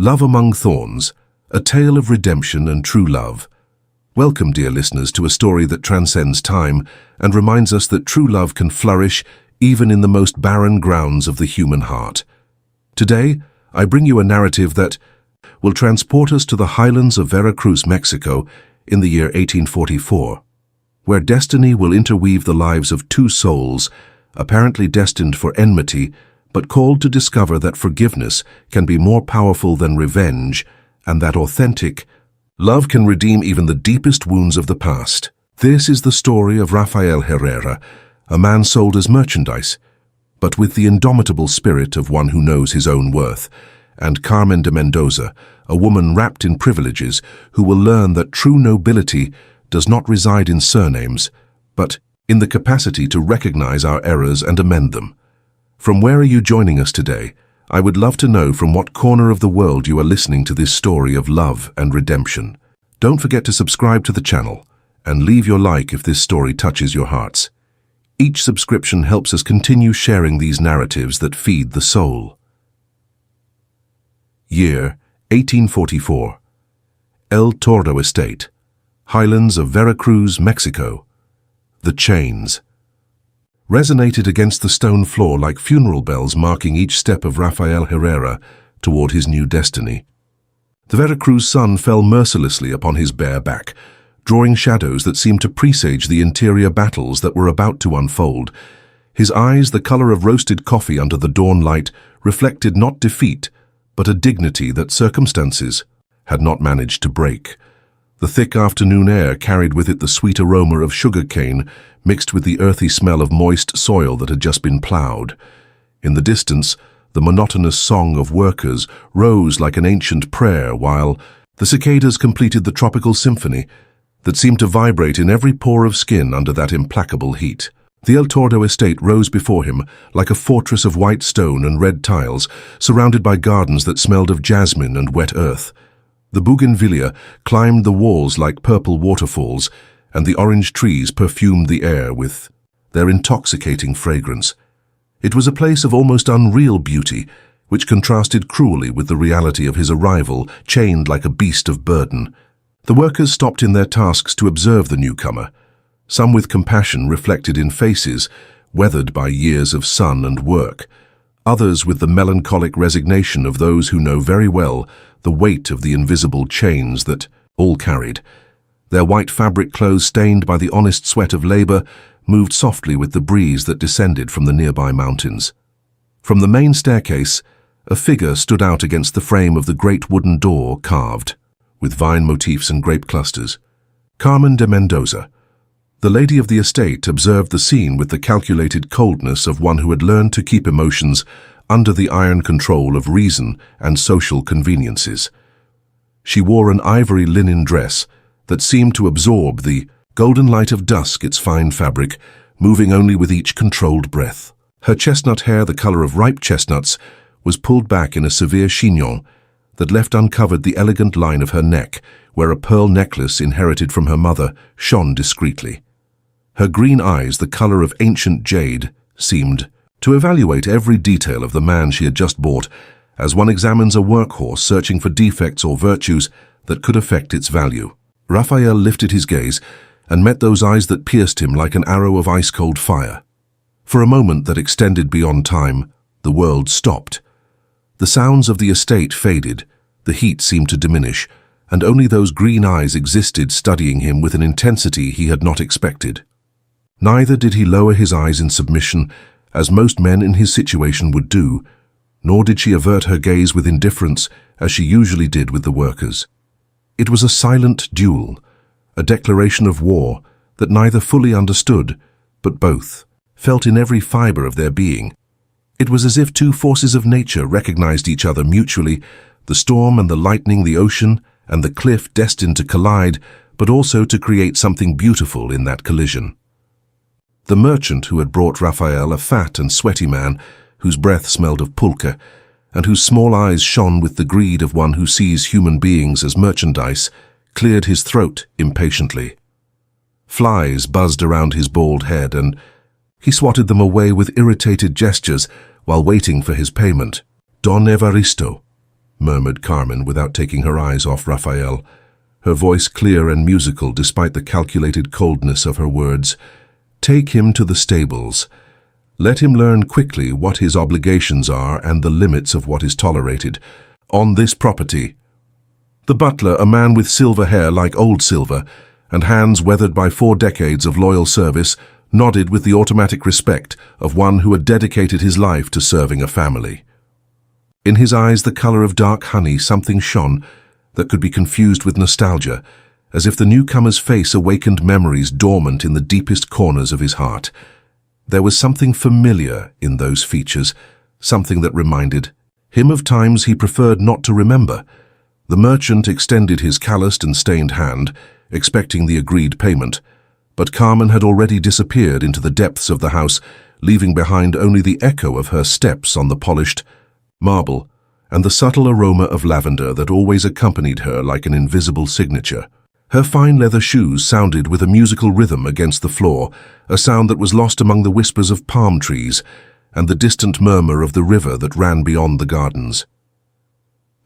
Love Among Thorns, a tale of redemption and true love. Welcome, dear listeners, to a story that transcends time and reminds us that true love can flourish even in the most barren grounds of the human heart. Today, I bring you a narrative that will transport us to the highlands of Veracruz, Mexico, in the year 1844, where destiny will interweave the lives of two souls, apparently destined for enmity, but called to discover that forgiveness can be more powerful than revenge, and that authentic love can redeem even the deepest wounds of the past. This is the story of Rafael Herrera, a man sold as merchandise, but with the indomitable spirit of one who knows his own worth, and Carmen de Mendoza, a woman wrapped in privileges who will learn that true nobility does not reside in surnames, but in the capacity to recognize our errors and amend them. From where are you joining us today? I would love to know from what corner of the world you are listening to this story of love and redemption. Don't forget to subscribe to the channel and leave your like if this story touches your hearts. Each subscription helps us continue sharing these narratives that feed the soul. Year 1844. El Tordo Estate, highlands of Veracruz, Mexico. The chains resonated against the stone floor like funeral bells, marking each step of Rafael Herrera toward his new destiny. The Veracruz sun fell mercilessly upon his bare back, drawing shadows that seemed to presage the interior battles that were about to unfold. His eyes, the color of roasted coffee under the dawn light, reflected not defeat, but a dignity that circumstances had not managed to break. The thick afternoon air carried with it the sweet aroma of sugar cane, mixed with the earthy smell of moist soil that had just been plowed. In the distance, the monotonous song of workers rose like an ancient prayer, while the cicadas completed the tropical symphony that seemed to vibrate in every pore of skin under that implacable heat. The El Tordo estate rose before him like a fortress of white stone and red tiles, surrounded by gardens that smelled of jasmine and wet earth. The bougainvillea climbed the walls like purple waterfalls, and the orange trees perfumed the air with their intoxicating fragrance. It was a place of almost unreal beauty, which contrasted cruelly with the reality of his arrival, chained like a beast of burden. The workers stopped in their tasks to observe the newcomer, some with compassion reflected in faces weathered by years of sun and work, others with the melancholic resignation of those who know very well the weight of the invisible chains that all carried. Their white fabric clothes, stained by the honest sweat of labor, moved softly with the breeze that descended from the nearby mountains. From the main staircase, a figure stood out against the frame of the great wooden door carved with vine motifs and grape clusters. Carmen de Mendoza, the lady of the estate, observed the scene with the calculated coldness of one who had learned to keep emotions under the iron control of reason and social conveniences. She wore an ivory linen dress that seemed to absorb the golden light of dusk, its fine fabric, moving only with each controlled breath. Her chestnut hair, the color of ripe chestnuts, was pulled back in a severe chignon that left uncovered the elegant line of her neck, where a pearl necklace inherited from her mother shone discreetly. Her green eyes, the color of ancient jade, seemed to evaluate every detail of the man she had just bought, as one examines a workhorse searching for defects or virtues that could affect its value. Rafael lifted his gaze and met those eyes that pierced him like an arrow of ice-cold fire. For a moment that extended beyond time, the world stopped. The sounds of the estate faded, the heat seemed to diminish, and only those green eyes existed, studying him with an intensity he had not expected. Neither did he lower his eyes in submission, as most men in his situation would do, nor did she avert her gaze with indifference, as she usually did with the workers. It was a silent duel, a declaration of war that neither fully understood, but both felt in every fiber of their being. It was as if two forces of nature recognized each other mutually, the storm and the lightning, the ocean and the cliff, destined to collide, but also to create something beautiful in that collision. The merchant who had brought Rafael, a fat and sweaty man whose breath smelled of pulque, and whose small eyes shone with the greed of one who sees human beings as merchandise, cleared his throat impatiently. Flies buzzed around his bald head, and he swatted them away with irritated gestures while waiting for his payment. Don Evaristo, murmured Carmen without taking her eyes off Raphael, her voice clear and musical despite the calculated coldness of her words. "Take him to the stables. Let him learn quickly what his obligations are and the limits of what is tolerated on this property." The butler, a man with silver hair like old silver and hands weathered by 4 decades of loyal service, nodded with the automatic respect of one who had dedicated his life to serving a family. In his eyes, the color of dark honey, something shone that could be confused with nostalgia, as if the newcomer's face awakened memories dormant in the deepest corners of his heart. There was something familiar in those features, something that reminded him of times he preferred not to remember. The merchant extended his calloused and stained hand, expecting the agreed payment, but Carmen had already disappeared into the depths of the house, leaving behind only the echo of her steps on the polished marble and the subtle aroma of lavender that always accompanied her like an invisible signature. Her fine leather shoes sounded with a musical rhythm against the floor, a sound that was lost among the whispers of palm trees and the distant murmur of the river that ran beyond the gardens.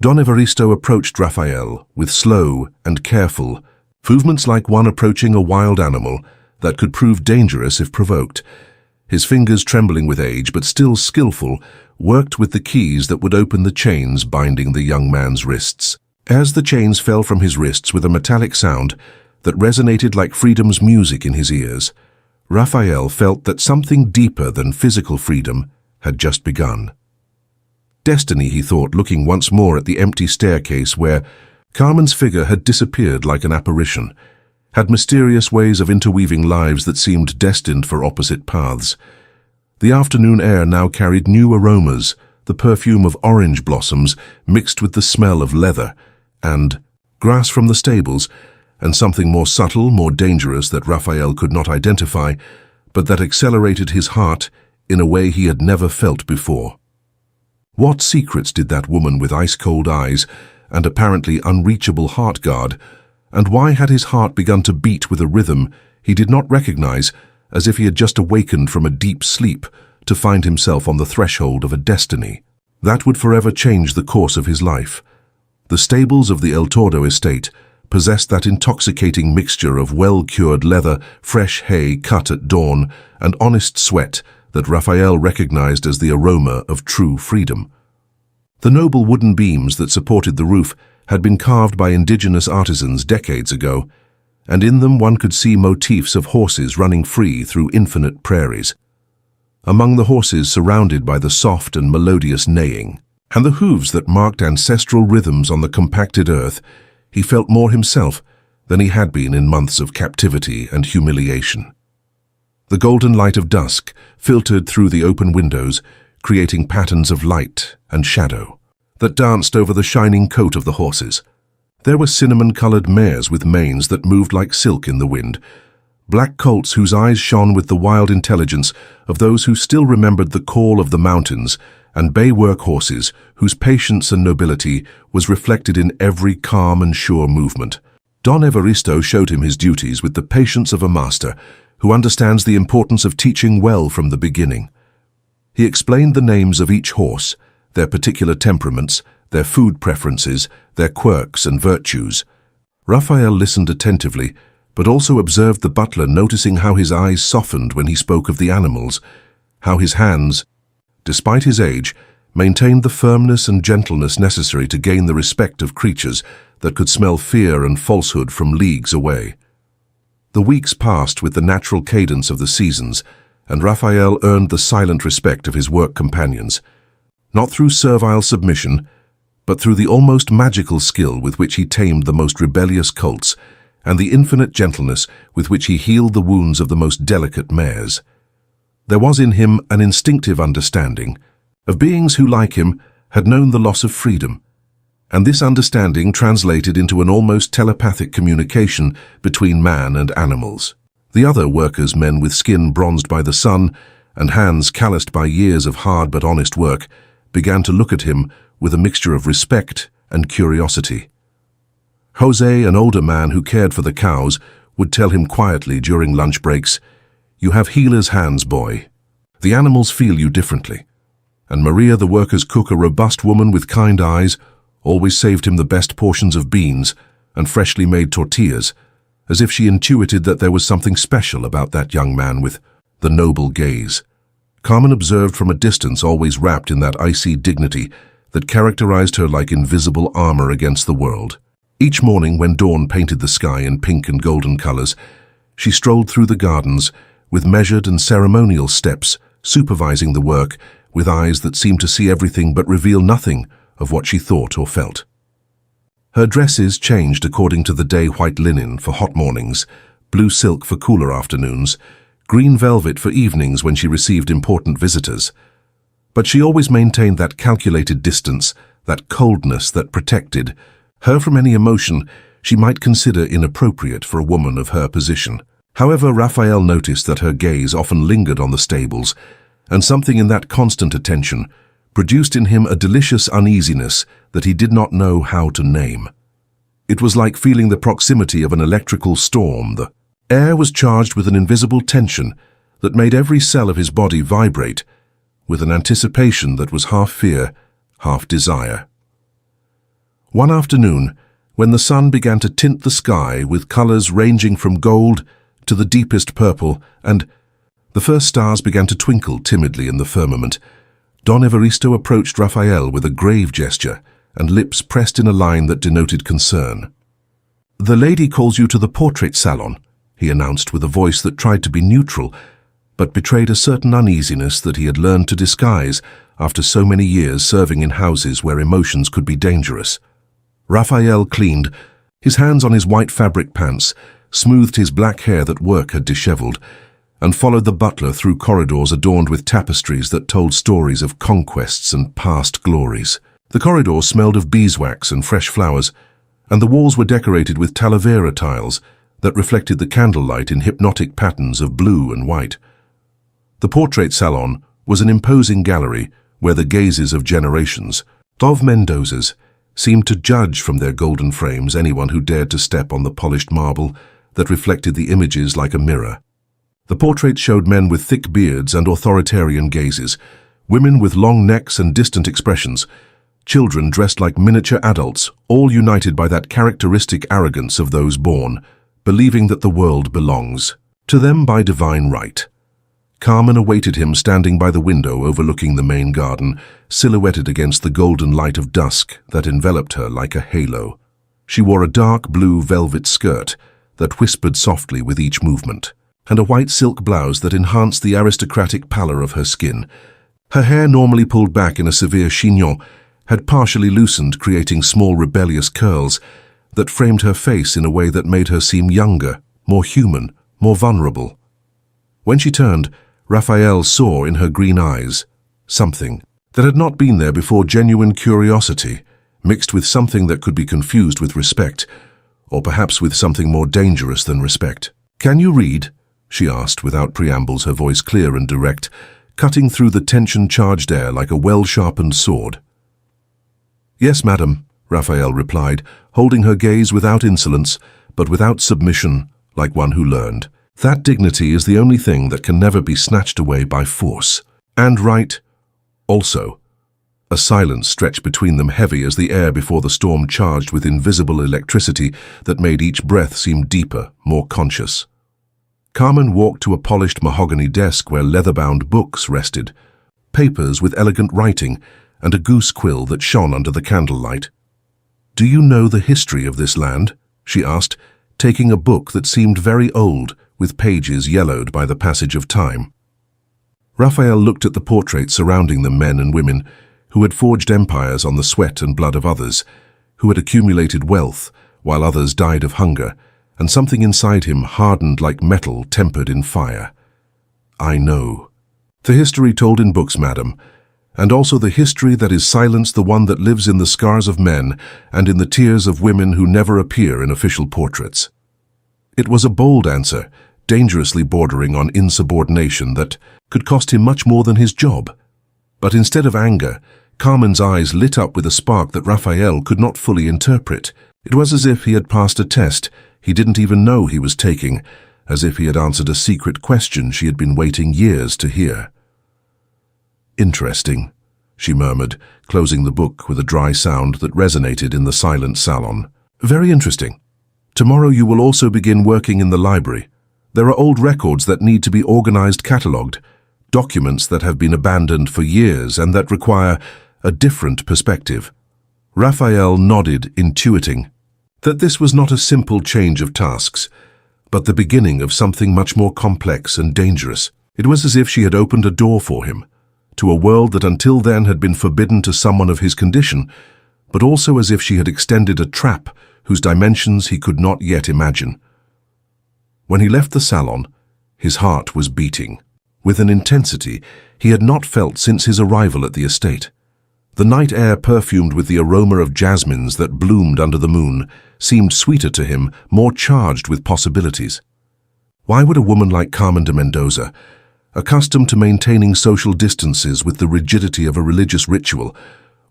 Don Evaristo approached Raphael with slow and careful movements, like one approaching a wild animal that could prove dangerous if provoked. His fingers, trembling with age but still skillful, worked with the keys that would open the chains binding the young man's wrists. As the chains fell from his wrists with a metallic sound that resonated like freedom's music in his ears, Raphael felt that something deeper than physical freedom had just begun. Destiny, he thought, looking once more at the empty staircase where Carmen's figure had disappeared like an apparition, had mysterious ways of interweaving lives that seemed destined for opposite paths. The afternoon air now carried new aromas, the perfume of orange blossoms mixed with the smell of leather and grass from the stables, and something more subtle, more dangerous that Raphael could not identify, but that accelerated his heart in a way he had never felt before. What secrets did that woman with ice-cold eyes and apparently unreachable heart guard, and why had his heart begun to beat with a rhythm he did not recognize, as if he had just awakened from a deep sleep to find himself on the threshold of a destiny that would forever change the course of his life? The stables of the El Tordo estate possessed that intoxicating mixture of well-cured leather, fresh hay cut at dawn, and honest sweat that Raphael recognized as the aroma of true freedom. The noble wooden beams that supported the roof had been carved by indigenous artisans decades ago, and in them one could see motifs of horses running free through infinite prairies. Among the horses surrounded by the soft and melodious neighing, and the hooves that marked ancestral rhythms on the compacted earth, he felt more himself than he had been in months of captivity and humiliation. The golden light of dusk filtered through the open windows, creating patterns of light and shadow that danced over the shining coat of the horses. There were cinnamon-colored mares with manes that moved like silk in the wind, black colts whose eyes shone with the wild intelligence of those who still remembered the call of the mountains, and bay work horses whose patience and nobility was reflected in every calm and sure movement. Don Evaristo showed him his duties with the patience of a master who understands the importance of teaching well from the beginning. He explained the names of each horse, their particular temperaments, their food preferences, their quirks and virtues. Raphael listened attentively, but also observed the butler, noticing how his eyes softened when he spoke of the animals, how his hands, despite his age, maintained the firmness and gentleness necessary to gain the respect of creatures that could smell fear and falsehood from leagues away. The weeks passed with the natural cadence of the seasons, and Raphael earned the silent respect of his work companions, not through servile submission, but through the almost magical skill with which he tamed the most rebellious colts and the infinite gentleness with which he healed the wounds of the most delicate mares. There was in him an instinctive understanding of beings who, like him, had known the loss of freedom, and this understanding translated into an almost telepathic communication between man and animals. The other workers, men with skin bronzed by the sun and hands calloused by years of hard but honest work, began to look at him with a mixture of respect and curiosity. Jose, an older man who cared for the cows, would tell him quietly during lunch breaks, "You have healer's hands, boy. The animals feel you differently." And Maria, the worker's cook, a robust woman with kind eyes, always saved him the best portions of beans and freshly made tortillas, as if she intuited that there was something special about that young man with the noble gaze. Carmen observed from a distance, always wrapped in that icy dignity that characterized her like invisible armor against the world. Each morning, when dawn painted the sky in pink and golden colors, she strolled through the gardens with measured and ceremonial steps, supervising the work with eyes that seemed to see everything but reveal nothing of what she thought or felt. Her dresses changed according to the day: white linen for hot mornings, blue silk for cooler afternoons, green velvet for evenings when she received important visitors. But she always maintained that calculated distance, that coldness that protected her from any emotion she might consider inappropriate for a woman of her position. However, Raphael noticed that her gaze often lingered on the stables, and something in that constant attention produced in him a delicious uneasiness that he did not know how to name. It was like feeling the proximity of an electrical storm. The air was charged with an invisible tension that made every cell of his body vibrate, with an anticipation that was half fear, half desire. One afternoon, when the sun began to tint the sky with colors ranging from gold to the deepest purple, and the first stars began to twinkle timidly in the firmament, Don Evaristo approached Raphael with a grave gesture and lips pressed in a line that denoted concern. "The lady calls you to the portrait salon," he announced with a voice that tried to be neutral, but betrayed a certain uneasiness that he had learned to disguise after so many years serving in houses where emotions could be dangerous. Raphael cleaned, his hands on his white fabric pants, smoothed his black hair that work had disheveled, and followed the butler through corridors adorned with tapestries that told stories of conquests and past glories. The corridors smelled of beeswax and fresh flowers, and the walls were decorated with talavera tiles that reflected the candlelight in hypnotic patterns of blue and white. The portrait salon was an imposing gallery where the gazes of generations, of Mendozas, seemed to judge from their golden frames anyone who dared to step on the polished marble that reflected the images like a mirror. The portraits showed men with thick beards and authoritarian gazes, women with long necks and distant expressions, children dressed like miniature adults, all united by that characteristic arrogance of those born, believing that the world belongs to them by divine right. Carmen awaited him standing by the window overlooking the main garden, silhouetted against the golden light of dusk that enveloped her like a halo. She wore a dark blue velvet skirt that whispered softly with each movement, and a white silk blouse that enhanced the aristocratic pallor of her skin. Her hair, normally pulled back in a severe chignon, had partially loosened, creating small rebellious curls that framed her face in a way that made her seem younger, more human, more vulnerable. When she turned, Raphael saw in her green eyes something that had not been there before: genuine curiosity, mixed with something that could be confused with respect, or perhaps with something more dangerous than respect. "Can you read?" she asked without preambles, her voice clear and direct, cutting through the tension-charged air like a well-sharpened sword. "Yes, madam," Raphael replied, holding her gaze without insolence, but without submission, like one who learned. That dignity is the only thing that can never be snatched away by force. And right, also. A silence stretched between them, heavy as the air before the storm, charged with invisible electricity that made each breath seem deeper, more conscious. Carmen walked to a polished mahogany desk where leather-bound books rested, papers with elegant writing, and a goose quill that shone under the candlelight. "Do you know the history of this land?" she asked, taking a book that seemed very old, with pages yellowed by the passage of time. Raphael looked at the portraits surrounding them, men and women who had forged empires on the sweat and blood of others, who had accumulated wealth while others died of hunger, and something inside him hardened like metal tempered in fire. "I know. The history told in books, madam, and also the history that is silenced, the one that lives in the scars of men and in the tears of women who never appear in official portraits." It was a bold answer, dangerously bordering on insubordination that could cost him much more than his job. But instead of anger, Carmen's eyes lit up with a spark that Raphael could not fully interpret. It was as if he had passed a test he didn't even know he was taking, as if he had answered a secret question she had been waiting years to hear. "Interesting," she murmured, closing the book with a dry sound that resonated in the silent salon. "Very interesting. Tomorrow you will also begin working in the library. There are old records that need to be organized, catalogued, documents that have been abandoned for years and that require a different perspective." Raphael nodded, intuiting that this was not a simple change of tasks, but the beginning of something much more complex and dangerous. It was as if she had opened a door for him, to a world that until then had been forbidden to someone of his condition, but also as if she had extended a trap whose dimensions he could not yet imagine. When he left the salon, his heart was beating, with an intensity he had not felt since his arrival at the estate. The night air, perfumed with the aroma of jasmines that bloomed under the moon, seemed sweeter to him, more charged with possibilities. Why would a woman like Carmen de Mendoza, accustomed to maintaining social distances with the rigidity of a religious ritual,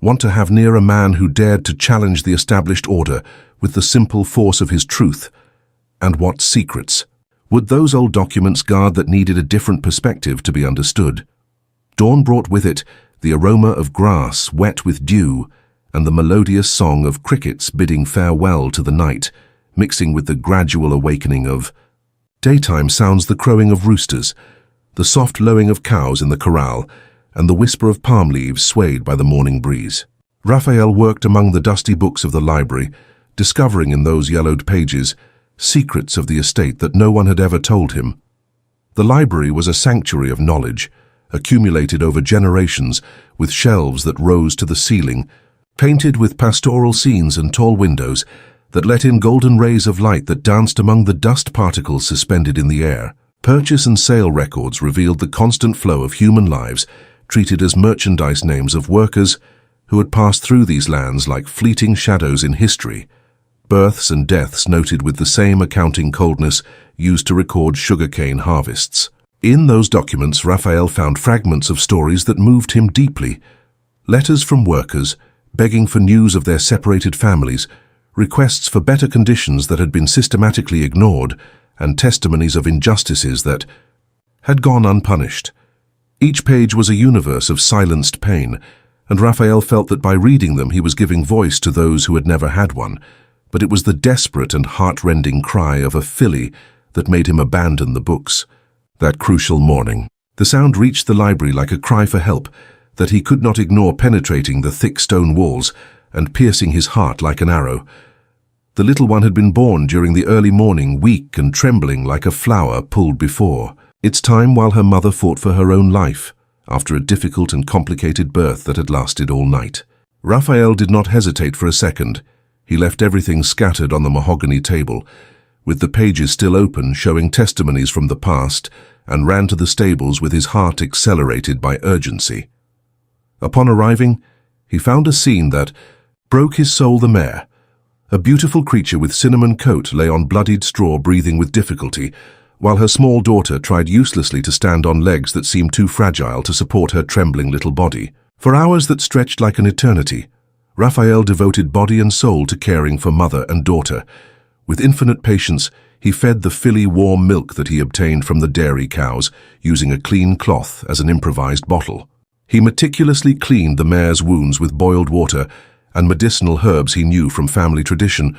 want to have near a man who dared to challenge the established order with the simple force of his truth? And what secrets? Would those old documents guard that needed a different perspective to be understood? Dawn brought with it the aroma of grass wet with dew and the melodious song of crickets bidding farewell to the night, mixing with the gradual awakening of daytime sounds, the crowing of roosters, the soft lowing of cows in the corral, and the whisper of palm leaves swayed by the morning breeze. Raphael worked among the dusty books of the library, discovering in those yellowed pages secrets of the estate that no one had ever told him. The library was a sanctuary of knowledge, accumulated over generations, with shelves that rose to the ceiling, painted with pastoral scenes and tall windows that let in golden rays of light that danced among the dust particles suspended in the air. Purchase and sale records revealed the constant flow of human lives, treated as merchandise names of workers who had passed through these lands like fleeting shadows in history. Births and deaths noted with the same accounting coldness used to record sugarcane harvests. In those documents, Raphael found fragments of stories that moved him deeply. Letters from workers, begging for news of their separated families, requests for better conditions that had been systematically ignored, and testimonies of injustices that had gone unpunished. Each page was a universe of silenced pain, and Raphael felt that by reading them he was giving voice to those who had never had one. But it was the desperate and heart-rending cry of a filly that made him abandon the books. That crucial morning, the sound reached the library like a cry for help that he could not ignore, penetrating the thick stone walls and piercing his heart like an arrow. The little one had been born during the early morning, weak and trembling like a flower pulled before its time, while her mother fought for her own life after a difficult and complicated birth that had lasted all night. Raphael did not hesitate for a second. He left everything scattered on the mahogany table, with the pages still open showing testimonies from the past, and ran to the stables with his heart accelerated by urgency. Upon arriving, he found a scene that broke his soul. The mare, a beautiful creature with cinnamon coat, lay on bloodied straw, breathing with difficulty, while her small daughter tried uselessly to stand on legs that seemed too fragile to support her trembling little body. For hours that stretched like an eternity, Raphael devoted body and soul to caring for mother and daughter. With infinite patience, he fed the filly warm milk that he obtained from the dairy cows, using a clean cloth as an improvised bottle. He meticulously cleaned the mare's wounds with boiled water and medicinal herbs he knew from family tradition,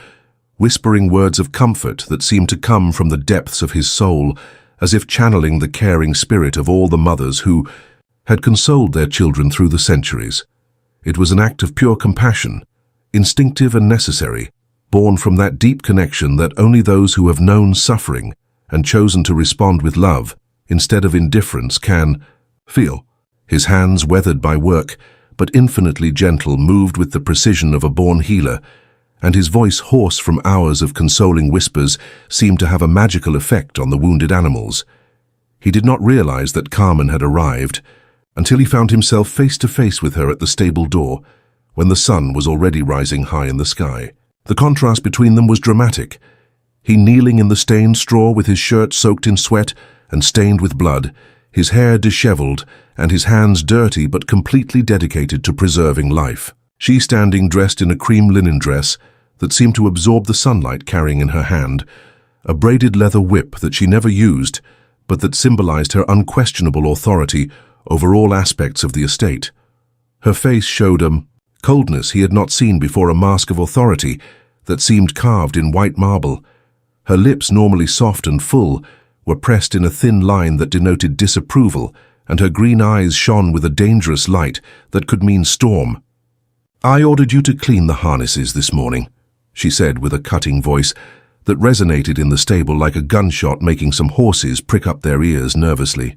whispering words of comfort that seemed to come from the depths of his soul, as if channeling the caring spirit of all the mothers who had consoled their children through the centuries. It was an act of pure compassion, instinctive and necessary, born from that deep connection that only those who have known suffering and chosen to respond with love instead of indifference can feel. His hands, weathered by work, but infinitely gentle, moved with the precision of a born healer, and his voice, hoarse from hours of consoling whispers, seemed to have a magical effect on the wounded animals. He did not realize that Carmen had arrived until he found himself face to face with her at the stable door, when the sun was already rising high in the sky. The contrast between them was dramatic. He kneeling in the stained straw with his shirt soaked in sweat and stained with blood, his hair disheveled and his hands dirty but completely dedicated to preserving life. She standing dressed in a cream linen dress that seemed to absorb the sunlight, carrying in her hand a braided leather whip that she never used, but that symbolized her unquestionable authority over all aspects of the estate. Her face showed a coldness he had not seen before, a mask of authority that seemed carved in white marble. Her lips, normally soft and full, were pressed in a thin line that denoted disapproval, and her green eyes shone with a dangerous light that could mean storm. "I ordered you to clean the harnesses this morning," she said with a cutting voice that resonated in the stable like a gunshot, making some horses prick up their ears nervously.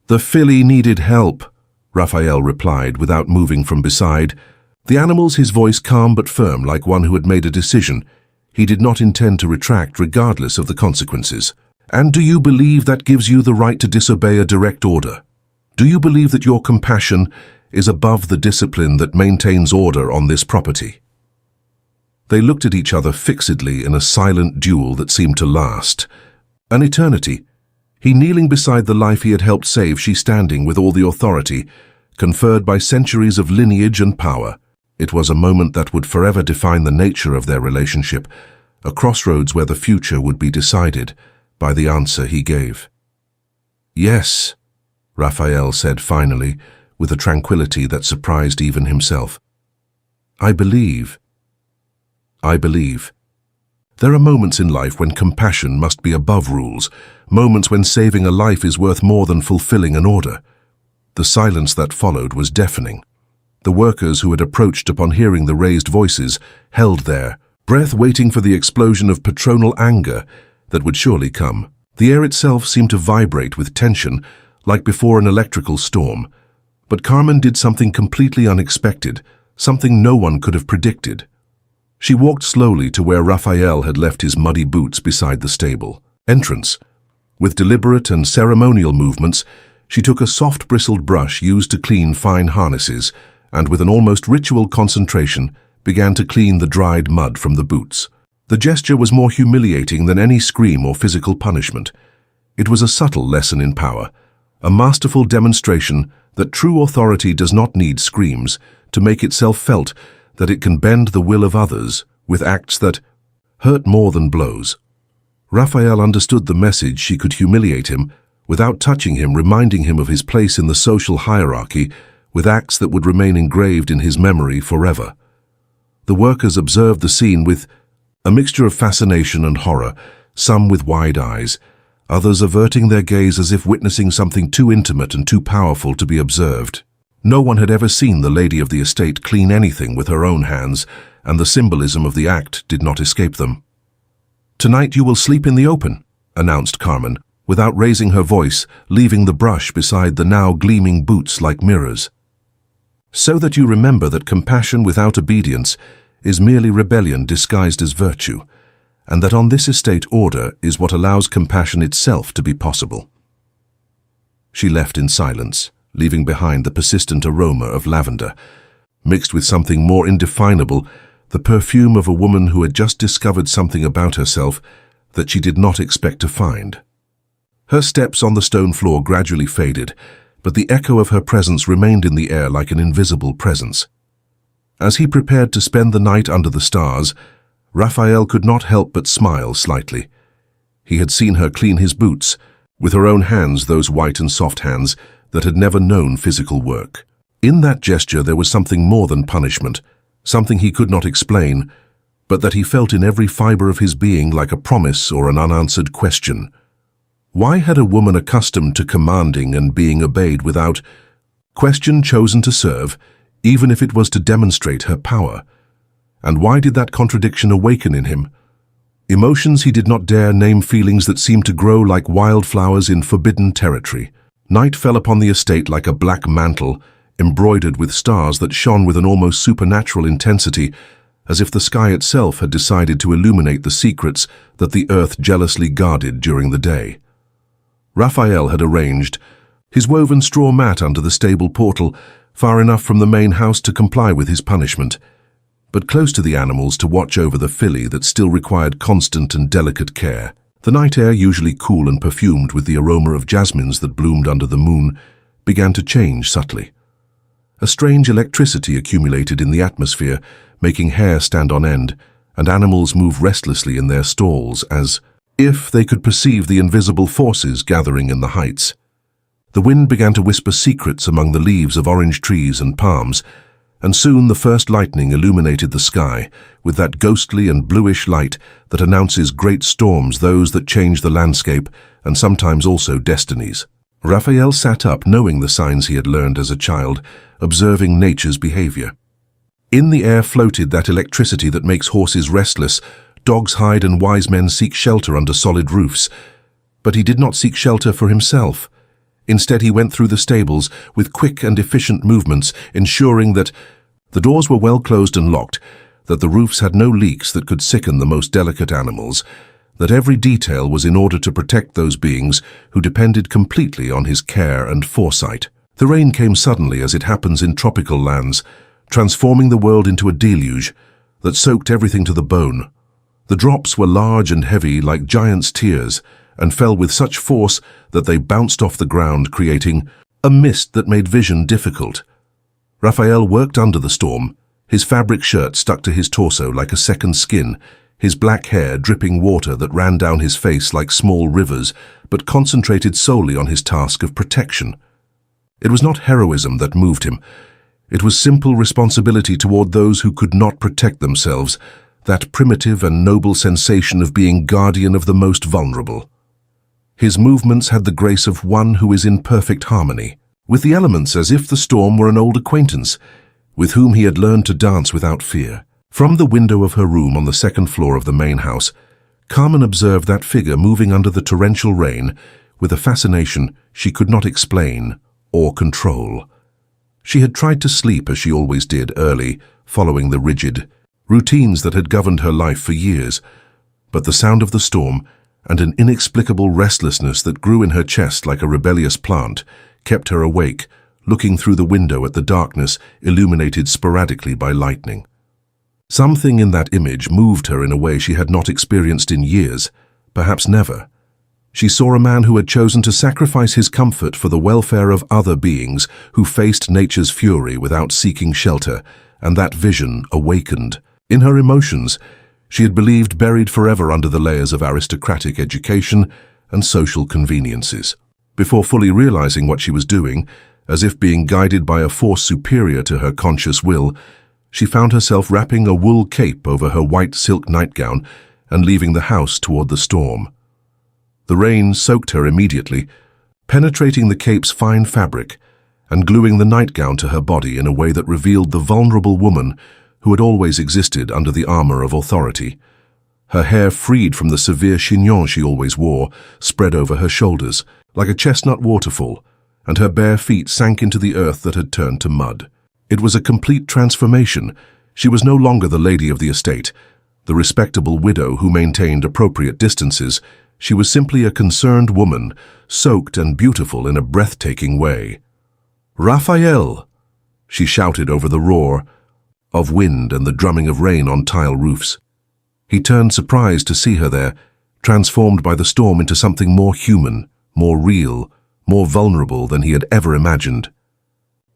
"The filly needed help," Raphael replied without moving from beside. The animals, his voice calm but firm, like one who had made a decision he did not intend to retract regardless of the consequences. "And do you believe that gives you the right to disobey a direct order? Do you believe that your compassion is above the discipline that maintains order on this property?" They looked at each other fixedly in a silent duel that seemed to last an eternity. He kneeling beside the life he had helped save, she standing with all the authority conferred by centuries of lineage and power. It was a moment that would forever define the nature of their relationship, a crossroads where the future would be decided by the answer he gave. "Yes," Raphael said finally, with a tranquility that surprised even himself. I believe. There are moments in life when compassion must be above rules, moments when saving a life is worth more than fulfilling an order. The silence that followed was deafening. The workers who had approached upon hearing the raised voices held their breath, waiting for the explosion of patronal anger that would surely come. The air itself seemed to vibrate with tension, like before an electrical storm. But Carmen did something completely unexpected, something no one could have predicted. She walked slowly to where Raphael had left his muddy boots beside the stable entrance. With deliberate and ceremonial movements, she took a soft bristled brush used to clean fine harnesses, and with an almost ritual concentration, began to clean the dried mud from the boots. The gesture was more humiliating than any scream or physical punishment. It was a subtle lesson in power, a masterful demonstration that true authority does not need screams to make itself felt, that it can bend the will of others with acts that hurt more than blows. Raphael understood the message. She could humiliate him without touching him, reminding him of his place in the social hierarchy, with acts that would remain engraved in his memory forever. The workers observed the scene with a mixture of fascination and horror, some with wide eyes, others averting their gaze as if witnessing something too intimate and too powerful to be observed. No one had ever seen the lady of the estate clean anything with her own hands, and the symbolism of the act did not escape them. "Tonight you will sleep in the open," announced Carmen, without raising her voice, leaving the brush beside the now gleaming boots like mirrors. "So that you remember that compassion without obedience is merely rebellion disguised as virtue, and that on this estate order is what allows compassion itself to be possible." She left in silence, leaving behind the persistent aroma of lavender, mixed with something more indefinable, the perfume of a woman who had just discovered something about herself that she did not expect to find. Her steps on the stone floor gradually faded, but the echo of her presence remained in the air like an invisible presence. As he prepared to spend the night under the stars, Raphael could not help but smile slightly. He had seen her clean his boots, with her own hands, those white and soft hands that had never known physical work. In that gesture there was something more than punishment, something he could not explain, but that he felt in every fiber of his being like a promise or an unanswered question. Why had a woman accustomed to commanding and being obeyed without question chosen to serve, even if it was to demonstrate her power? And why did that contradiction awaken in him? Emotions he did not dare name, feelings that seemed to grow like wildflowers in forbidden territory. Night fell upon the estate like a black mantle, embroidered with stars that shone with an almost supernatural intensity, as if the sky itself had decided to illuminate the secrets that the earth jealously guarded during the day. Raphael had arranged his woven straw mat under the stable portal, far enough from the main house to comply with his punishment, but close to the animals to watch over the filly that still required constant and delicate care. The night air, usually cool and perfumed with the aroma of jasmines that bloomed under the moon, began to change subtly. A strange electricity accumulated in the atmosphere, making hair stand on end, and animals move restlessly in their stalls as if they could perceive the invisible forces gathering in the heights. The wind began to whisper secrets among the leaves of orange trees and palms, and soon the first lightning illuminated the sky with that ghostly and bluish light that announces great storms, those that change the landscape and sometimes also destinies. Raphael sat up, knowing the signs he had learned as a child, observing nature's behavior. In the air floated that electricity that makes horses restless, dogs hide and wise men seek shelter under solid roofs. But he did not seek shelter for himself. Instead, he went through the stables with quick and efficient movements, ensuring that the doors were well closed and locked, that the roofs had no leaks that could sicken the most delicate animals, that every detail was in order to protect those beings who depended completely on his care and foresight. The rain came suddenly, as it happens in tropical lands, transforming the world into a deluge that soaked everything to the bone. The drops were large and heavy like giants' tears, and fell with such force that they bounced off the ground, creating a mist that made vision difficult. Raphael worked under the storm, his fabric shirt stuck to his torso like a second skin, his black hair dripping water that ran down his face like small rivers, but concentrated solely on his task of protection. It was not heroism that moved him. It was simple responsibility toward those who could not protect themselves, that primitive and noble sensation of being guardian of the most vulnerable. His movements had the grace of one who is in perfect harmony with the elements, as if the storm were an old acquaintance with whom he had learned to dance without fear. From the window of her room on the second floor of the main house, Carmen observed that figure moving under the torrential rain with a fascination she could not explain or control. She had tried to sleep, as she always did, early, following the rigid routines that had governed her life for years, but the sound of the storm and an inexplicable restlessness that grew in her chest like a rebellious plant kept her awake, looking through the window at the darkness illuminated sporadically by lightning. Something in that image moved her in a way she had not experienced in years, perhaps never. She saw a man who had chosen to sacrifice his comfort for the welfare of other beings who faced nature's fury without seeking shelter, and that vision awakened. In her emotions, she had believed buried forever under the layers of aristocratic education and social conveniences. Before fully realizing what she was doing, as if being guided by a force superior to her conscious will, she found herself wrapping a wool cape over her white silk nightgown and leaving the house toward the storm. The rain soaked her immediately, penetrating the cape's fine fabric and gluing the nightgown to her body in a way that revealed the vulnerable woman who had always existed under the armor of authority. Her hair, freed from the severe chignon she always wore, spread over her shoulders like a chestnut waterfall, and her bare feet sank into the earth that had turned to mud. It was a complete transformation. She was no longer the lady of the estate, the respectable widow who maintained appropriate distances. She was simply a concerned woman, soaked and beautiful in a breathtaking way. "Raphael!" she shouted over the roar of wind and the drumming of rain on tile roofs. He turned, surprised to see her there, transformed by the storm into something more human, more real, more vulnerable than he had ever imagined.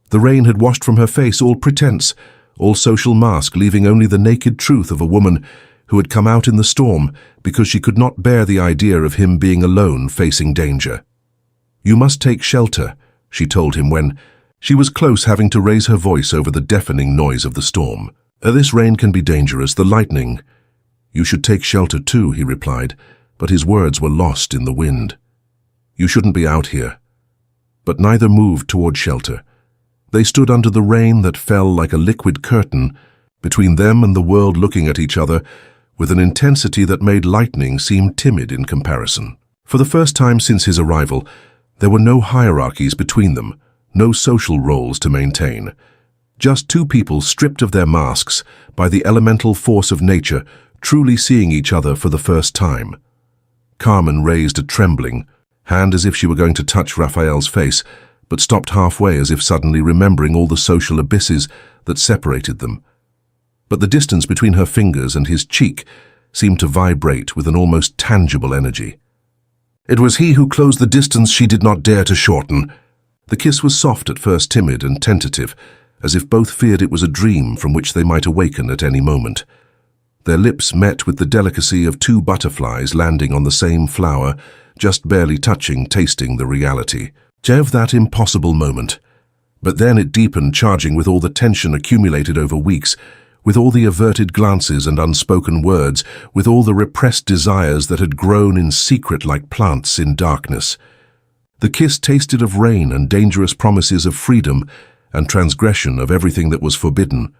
The rain had washed from her face all pretense, all social mask, leaving only the naked truth of a woman who had come out in the storm because she could not bear the idea of him being alone facing danger. "You must take shelter," she told him when she was close, having to raise her voice over the deafening noise of the storm. "This rain can be dangerous, the lightning." "You should take shelter too," he replied, but his words were lost in the wind. "You shouldn't be out here." But neither moved toward shelter. They stood under the rain that fell like a liquid curtain between them and the world, looking at each other with an intensity that made lightning seem timid in comparison. For the first time since his arrival, there were no hierarchies between them, no social roles to maintain. Just two people stripped of their masks by the elemental force of nature, truly seeing each other for the first time. Carmen raised a trembling hand as if she were going to touch Raphael's face, but stopped halfway as if suddenly remembering all the social abysses that separated them. But the distance between her fingers and his cheek seemed to vibrate with an almost tangible energy. It was he who closed the distance she did not dare to shorten. The kiss was soft at first, timid and tentative, as if both feared it was a dream from which they might awaken at any moment. Their lips met with the delicacy of two butterflies landing on the same flower, just barely touching, tasting the reality. of that impossible moment. But then it deepened, charging with all the tension accumulated over weeks, with all the averted glances and unspoken words, with all the repressed desires that had grown in secret like plants in darkness. The kiss tasted of rain and dangerous promises of freedom and transgression of everything that was forbidden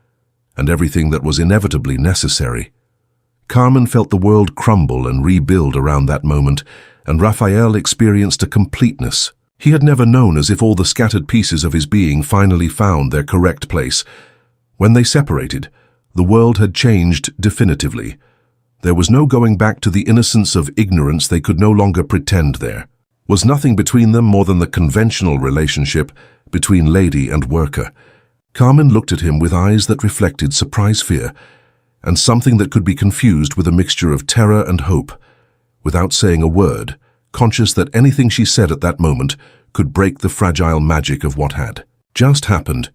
and everything that was inevitably necessary. Carmen felt the world crumble and rebuild around that moment, and Raphael experienced a completeness he had never known, as if all the scattered pieces of his being finally found their correct place. When they separated, the world had changed definitively. There was no going back to the innocence of ignorance. They could no longer pretend there was nothing between them more than the conventional relationship between lady and worker. Carmen looked at him with eyes that reflected surprise, fear, and something that could be confused with a mixture of terror and hope. Without saying a word, conscious that anything she said at that moment could break the fragile magic of what had just happened,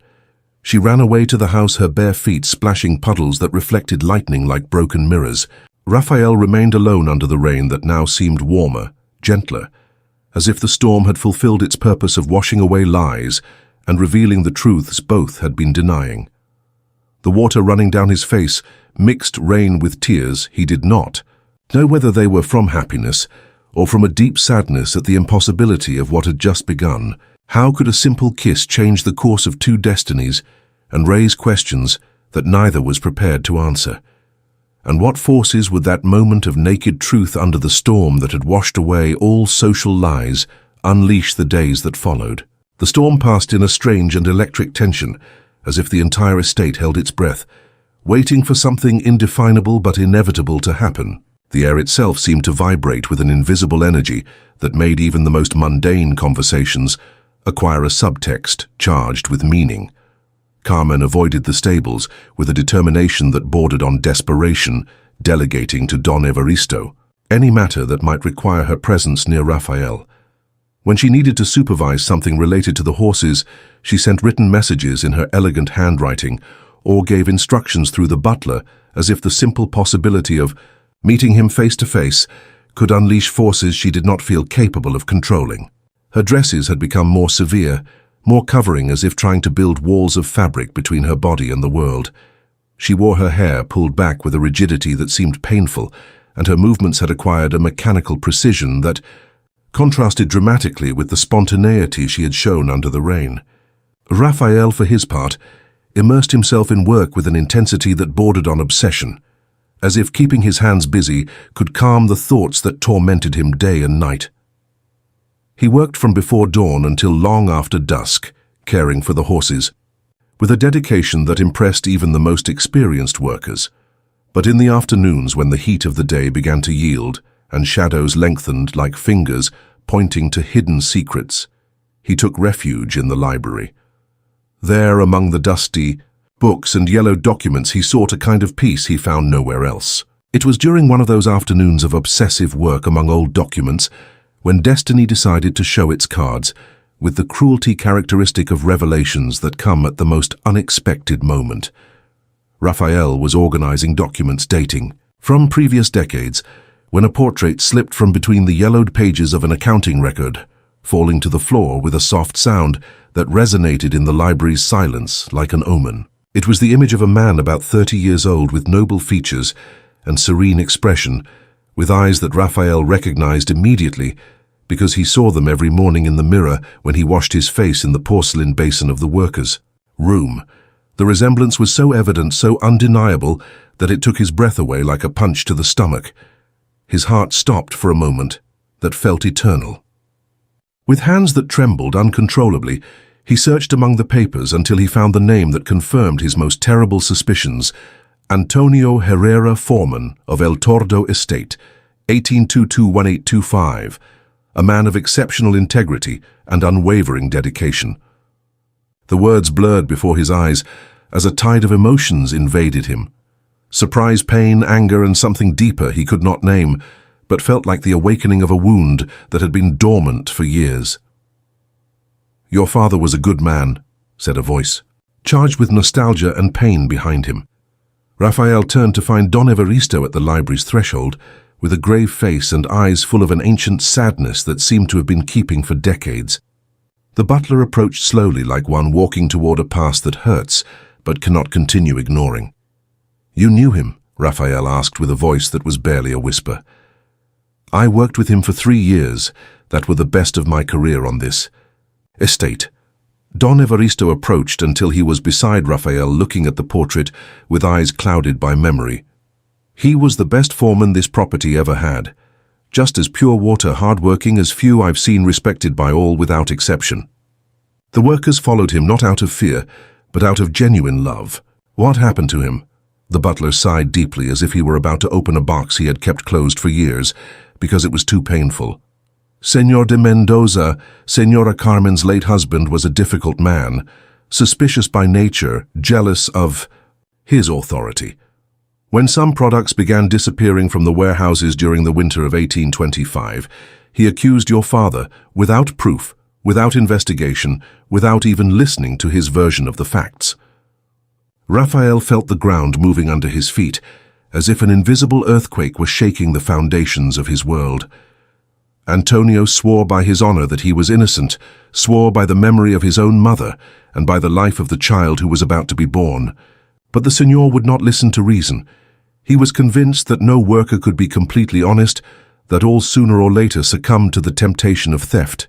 she ran away to the house, her bare feet splashing puddles that reflected lightning like broken mirrors. Raphael remained alone under the rain that now seemed warmer, gentler, as if the storm had fulfilled its purpose of washing away lies and revealing the truths both had been denying. The water running down his face mixed rain with tears. He did not know whether they were from happiness or from a deep sadness at the impossibility of what had just begun. How could a simple kiss change the course of two destinies and raise questions that neither was prepared to answer? And what forces would that moment of naked truth under the storm that had washed away all social lies unleash the days that followed? The storm passed in a strange and electric tension, as if the entire estate held its breath, waiting for something indefinable but inevitable to happen. The air itself seemed to vibrate with an invisible energy that made even the most mundane conversations acquire a subtext charged with meaning. Carmen avoided the stables with a determination that bordered on desperation, delegating to Don Evaristo any matter that might require her presence near Raphael. When she needed to supervise something related to the horses, she sent written messages in her elegant handwriting or gave instructions through the butler, as if the simple possibility of meeting him face to face could unleash forces she did not feel capable of controlling. Her dresses had become more severe, more covering, as if trying to build walls of fabric between her body and the world. She wore her hair pulled back with a rigidity that seemed painful, and her movements had acquired a mechanical precision that contrasted dramatically with the spontaneity she had shown under the rain. Raphael, for his part, immersed himself in work with an intensity that bordered on obsession, as if keeping his hands busy could calm the thoughts that tormented him day and night. He worked from before dawn until long after dusk, caring for the horses, with a dedication that impressed even the most experienced workers. But in the afternoons, when the heat of the day began to yield and shadows lengthened like fingers pointing to hidden secrets, he took refuge in the library. There, among the dusty books and yellow documents, he sought a kind of peace he found nowhere else. It was during one of those afternoons of obsessive work among old documents when destiny decided to show its cards, with the cruelty characteristic of revelations that come at the most unexpected moment. Raphael was organizing documents dating from previous decades, when a portrait slipped from between the yellowed pages of an accounting record, falling to the floor with a soft sound that resonated in the library's silence like an omen. It was the image of a man about 30 years old, with noble features and serene expression, with eyes that Raphael recognized immediately because he saw them every morning in the mirror when he washed his face in the porcelain basin of the workers' room. The resemblance was so evident, so undeniable, that it took his breath away like a punch to the stomach. His heart stopped for a moment that felt eternal. With hands that trembled uncontrollably, he searched among the papers until he found the name that confirmed his most terrible suspicions: Antonio Herrera Foreman of El Tordo Estate, 1822-1825, a man of exceptional integrity and unwavering dedication. The words blurred before his eyes as a tide of emotions invaded him. Surprise, pain, anger, and something deeper he could not name, but felt like the awakening of a wound that had been dormant for years. "Your father was a good man," said a voice, charged with nostalgia and pain behind him. Raphael turned to find Don Evaristo at the library's threshold, with a grave face and eyes full of an ancient sadness that seemed to have been keeping for decades. The butler approached slowly like one walking toward a past that hurts, but cannot continue ignoring. "You knew him?" Raphael asked with a voice that was barely a whisper. "I worked with him for 3 years that were the best of my career on this estate." Don Evaristo approached until he was beside Raphael, looking at the portrait with eyes clouded by memory. "He was the best foreman this property ever had. Just as pure water, hard-working as few I've seen, respected by all without exception." The workers followed him not out of fear, but out of genuine love. "What happened to him?" The butler sighed deeply, as if he were about to open a box he had kept closed for years, because it was too painful. "Señor de Mendoza, Señora Carmen's late husband, was a difficult man, suspicious by nature, jealous of his authority. When some products began disappearing from the warehouses during the winter of 1825, he accused your father, without proof, without investigation, without even listening to his version of the facts." Raphael felt the ground moving under his feet, as if an invisible earthquake were shaking the foundations of his world. Antonio swore by his honor that he was innocent, swore by the memory of his own mother, and by the life of the child who was about to be born. But the Señor would not listen to reason. He was convinced that no worker could be completely honest, that all sooner or later succumbed to the temptation of theft.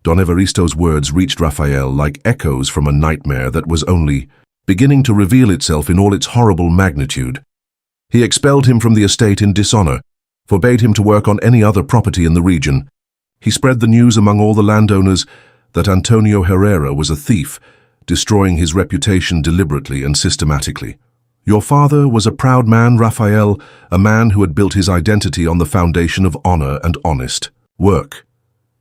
Don Evaristo's words reached Raphael like echoes from a nightmare that was only beginning to reveal itself in all its horrible magnitude. He expelled him from the estate in dishonor, forbade him to work on any other property in the region. He spread the news among all the landowners that Antonio Herrera was a thief, destroying his reputation deliberately and systematically. Your father was a proud man, Raphael, a man who had built his identity on the foundation of honor and honest work.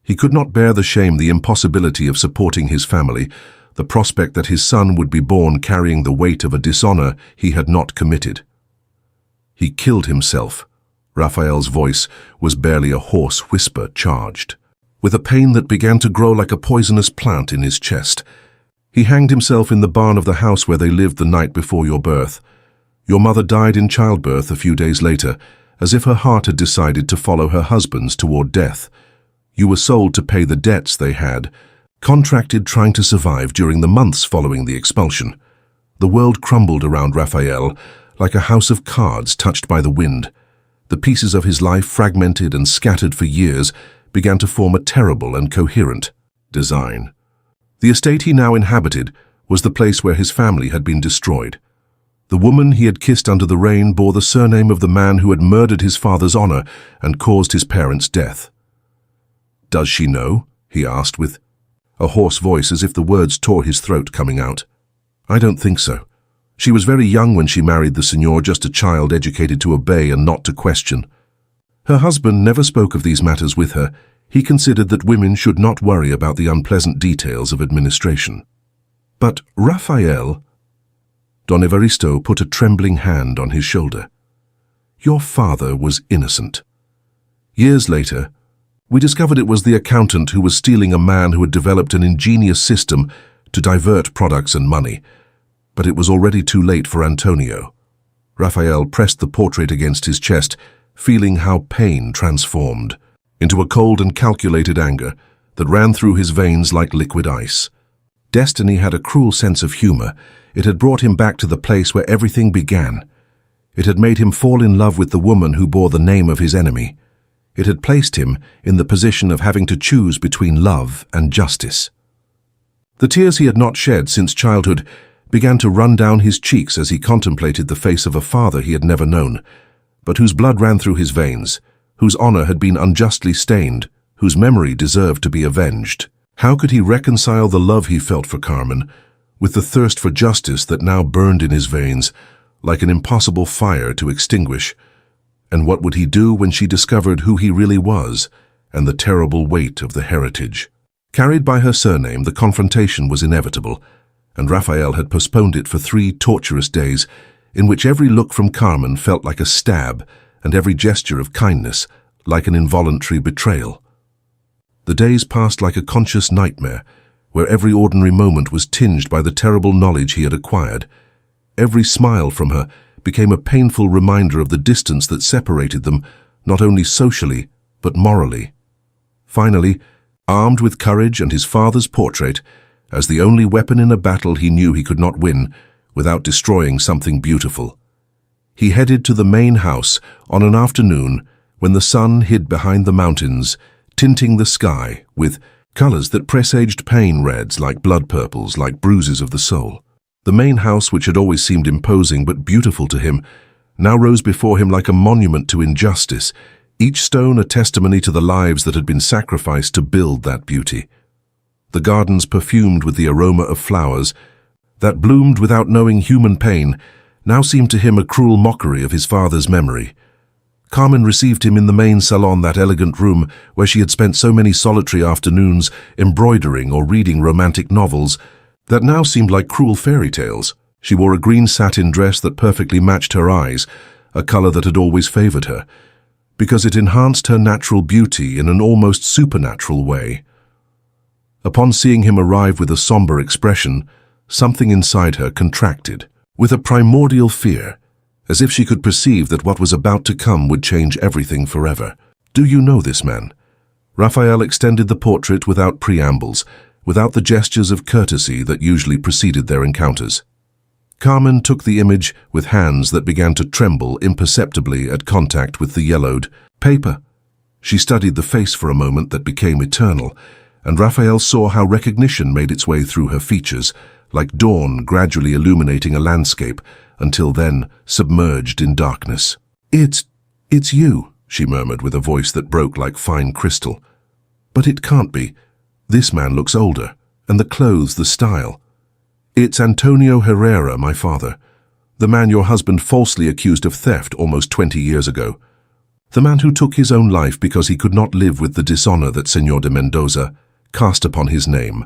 He could not bear the shame, the impossibility of supporting his family, the prospect that his son would be born carrying the weight of a dishonor he had not committed. He killed himself. Raphael's voice was barely a hoarse whisper charged with a pain that began to grow like a poisonous plant in his chest. He hanged himself in the barn of the house where they lived the night before your birth. Your mother died in childbirth a few days later, as if her heart had decided to follow her husband's toward death. You were sold to pay the debts they had, contracted trying to survive during the months following the expulsion. The world crumbled around Raphael like a house of cards touched by the wind. The pieces of his life, fragmented and scattered for years, began to form a terrible and coherent design. The estate he now inhabited was the place where his family had been destroyed. The woman he had kissed under the rain bore the surname of the man who had murdered his father's honor and caused his parents' death. "Does she know?" he asked with a hoarse voice, as if the words tore his throat coming out. "I don't think so. She was very young when she married the Señor, just a child educated to obey and not to question. Her husband never spoke of these matters with her. He considered that women should not worry about the unpleasant details of administration." "But Raphael," Don Evaristo put a trembling hand on his shoulder, "your father was innocent. Years later, we discovered it was the accountant who was stealing a man who had developed an ingenious system to divert products and money. But it was already too late for Antonio." Raphael pressed the portrait against his chest, feeling how pain transformed into a cold and calculated anger that ran through his veins like liquid ice. Destiny had a cruel sense of humor. It had brought him back to the place where everything began. It had made him fall in love with the woman who bore the name of his enemy. It had placed him in the position of having to choose between love and justice. The tears he had not shed since childhood began to run down his cheeks as he contemplated the face of a father he had never known, but whose blood ran through his veins, whose honor had been unjustly stained, whose memory deserved to be avenged. How could he reconcile the love he felt for Carmen with the thirst for justice that now burned in his veins like an impossible fire to extinguish? And what would he do when she discovered who he really was and the terrible weight of the heritage? Carried by her surname, the confrontation was inevitable, and Raphael had postponed it for 3 torturous days in which every look from Carmen felt like a stab and every gesture of kindness like an involuntary betrayal. The days passed like a conscious nightmare, where every ordinary moment was tinged by the terrible knowledge he had acquired. Every smile from her became a painful reminder of the distance that separated them, not only socially, but morally. Finally, armed with courage and his father's portrait, as the only weapon in a battle he knew he could not win without destroying something beautiful. He headed to the main house on an afternoon when the sun hid behind the mountains, tinting the sky with colors that presaged pain, reds like blood, purples like bruises of the soul. The main house, which had always seemed imposing but beautiful to him, now rose before him like a monument to injustice, each stone a testimony to the lives that had been sacrificed to build that beauty. The gardens perfumed with the aroma of flowers that bloomed without knowing human pain now seemed to him a cruel mockery of his father's memory. Carmen received him in the main salon, that elegant room where she had spent so many solitary afternoons embroidering or reading romantic novels that now seemed like cruel fairy tales. She wore a green satin dress that perfectly matched her eyes, a color that had always favored her, because it enhanced her natural beauty in an almost supernatural way. Upon seeing him arrive with a somber expression, something inside her contracted, with a primordial fear, as if she could perceive that what was about to come would change everything forever. "Do you know this man?" Raphael extended the portrait without preambles, without the gestures of courtesy that usually preceded their encounters. Carmen took the image with hands that began to tremble imperceptibly at contact with the yellowed paper. She studied the face for a moment that became eternal, and Raphael saw how recognition made its way through her features, like dawn gradually illuminating a landscape, until then submerged in darkness. It's you," she murmured with a voice that broke like fine crystal. "But it can't be. This man looks older, and the clothes, the style. It's Antonio Herrera, my father, the man your husband falsely accused of theft almost 20 years ago. The man who took his own life because he could not live with the dishonor that Señor de Mendoza cast upon his name,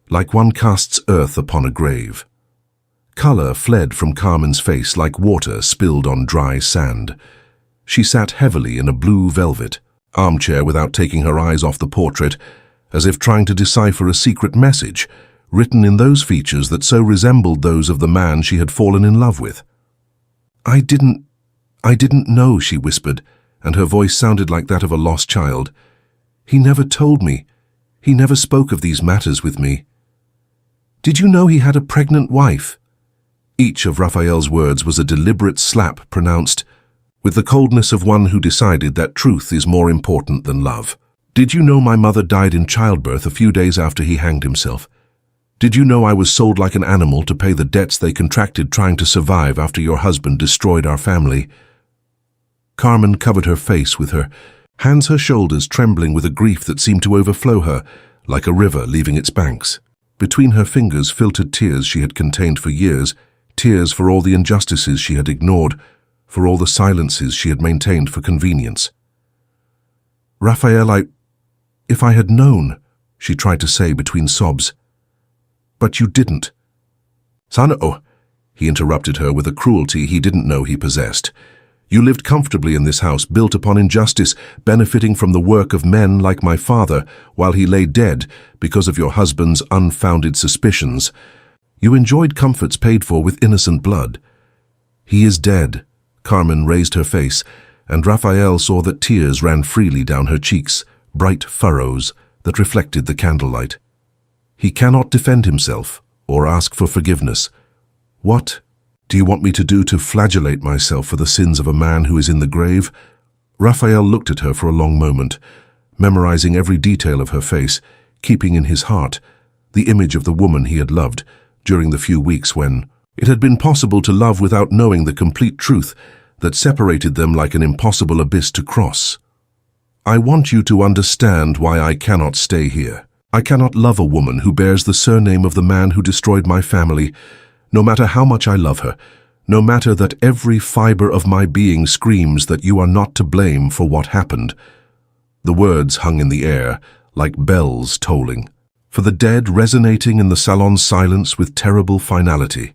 like one casts earth upon a grave." Color fled from Carmen's face like water spilled on dry sand. She sat heavily in a blue velvet armchair without taking her eyes off the portrait, as if trying to decipher a secret message written in those features that so resembled those of the man she had fallen in love with. I didn't know," she whispered, and her voice sounded like that of a lost child. "He never told me. He never spoke of these matters with me." "Did you know he had a pregnant wife?" Each of Raphael's words was a deliberate slap pronounced with the coldness of one who decided that truth is more important than love. "Did you know my mother died in childbirth a few days after he hanged himself? Did you know I was sold like an animal to pay the debts they contracted trying to survive after your husband destroyed our family?" Carmen covered her face with her hands, her shoulders trembling with a grief that seemed to overflow her, like a river leaving its banks. Between her fingers filtered tears she had contained for years, tears for all the injustices she had ignored, for all the silences she had maintained for convenience. "Raphael, if I had known," she tried to say between sobs. "But you didn't." "Sano," he interrupted her with a cruelty he didn't know he possessed. "You lived comfortably in this house, built upon injustice, benefiting from the work of men like my father, while he lay dead because of your husband's unfounded suspicions. You enjoyed comforts paid for with innocent blood. He is dead." Carmen raised her face, and Raphael saw that tears ran freely down her cheeks, bright furrows that reflected the candlelight. "He cannot defend himself or ask for forgiveness. What do you want me to do to flagellate myself for the sins of a man who is in the grave?" Raphael looked at her for a long moment, memorizing every detail of her face, keeping in his heart the image of the woman he had loved during the few weeks when it had been possible to love without knowing the complete truth that separated them like an impossible abyss to cross. "I want you to understand why I cannot stay here. I cannot love a woman who bears the surname of the man who destroyed my family, no matter how much I love her, no matter that every fiber of my being screams that you are not to blame for what happened." The words hung in the air, like bells tolling, for the dead resonating in the salon's silence with terrible finality.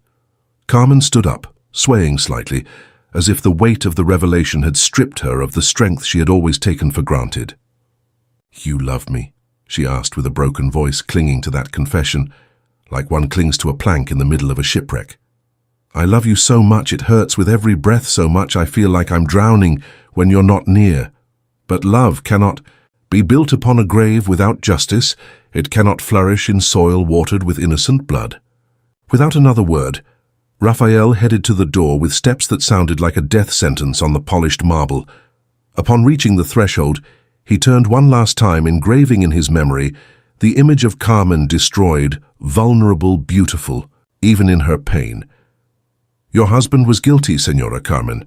Carmen stood up, swaying slightly, as if the weight of the revelation had stripped her of the strength she had always taken for granted. "You love me?" she asked with a broken voice, clinging to that confession, like one clings to a plank in the middle of a shipwreck. "I love you so much it hurts with every breath, so much I feel like I'm drowning when you're not near. But love cannot..." Be built upon a grave without justice, it cannot flourish in soil watered with innocent blood. Without another word, Raphael headed to the door with steps that sounded like a death sentence on the polished marble. Upon reaching the threshold, he turned one last time, engraving in his memory the image of Carmen destroyed, vulnerable, beautiful, even in her pain. Your husband was guilty, Senora Carmen,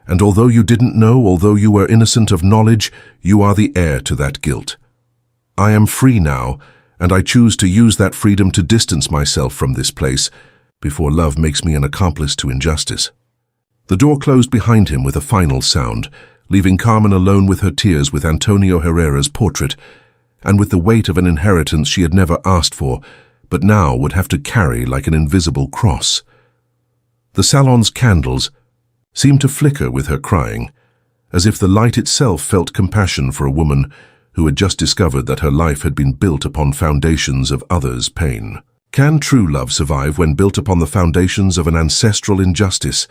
and although you didn't know, although you were innocent of knowledge, you are the heir to that guilt. I am free now, and I choose to use that freedom to distance myself from this place before love makes me an accomplice to injustice. The door closed behind him with a final sound, leaving Carmen alone with her tears, with Antonio Herrera's portrait, and with the weight of an inheritance she had never asked for, but now would have to carry like an invisible cross. The salon's candles seemed to flicker with her crying, as if the light itself felt compassion for a woman who had just discovered that her life had been built upon foundations of others' pain. Can true love survive when built upon the foundations of an ancestral injustice?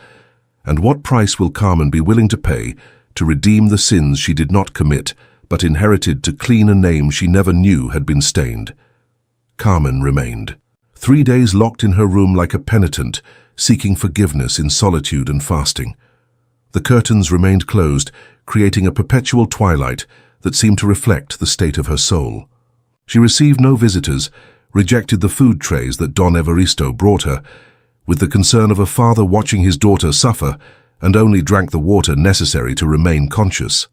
And what price will Carmen be willing to pay to redeem the sins she did not commit, but inherited to clean a name she never knew had been stained? Carmen remained. 3 days locked in her room like a penitent, seeking forgiveness in solitude and fasting. The curtains remained closed, creating a perpetual twilight that seemed to reflect the state of her soul. She received no visitors, rejected the food trays that Don Evaristo brought her, with the concern of a father watching his daughter suffer, and only drank the water necessary to remain conscious.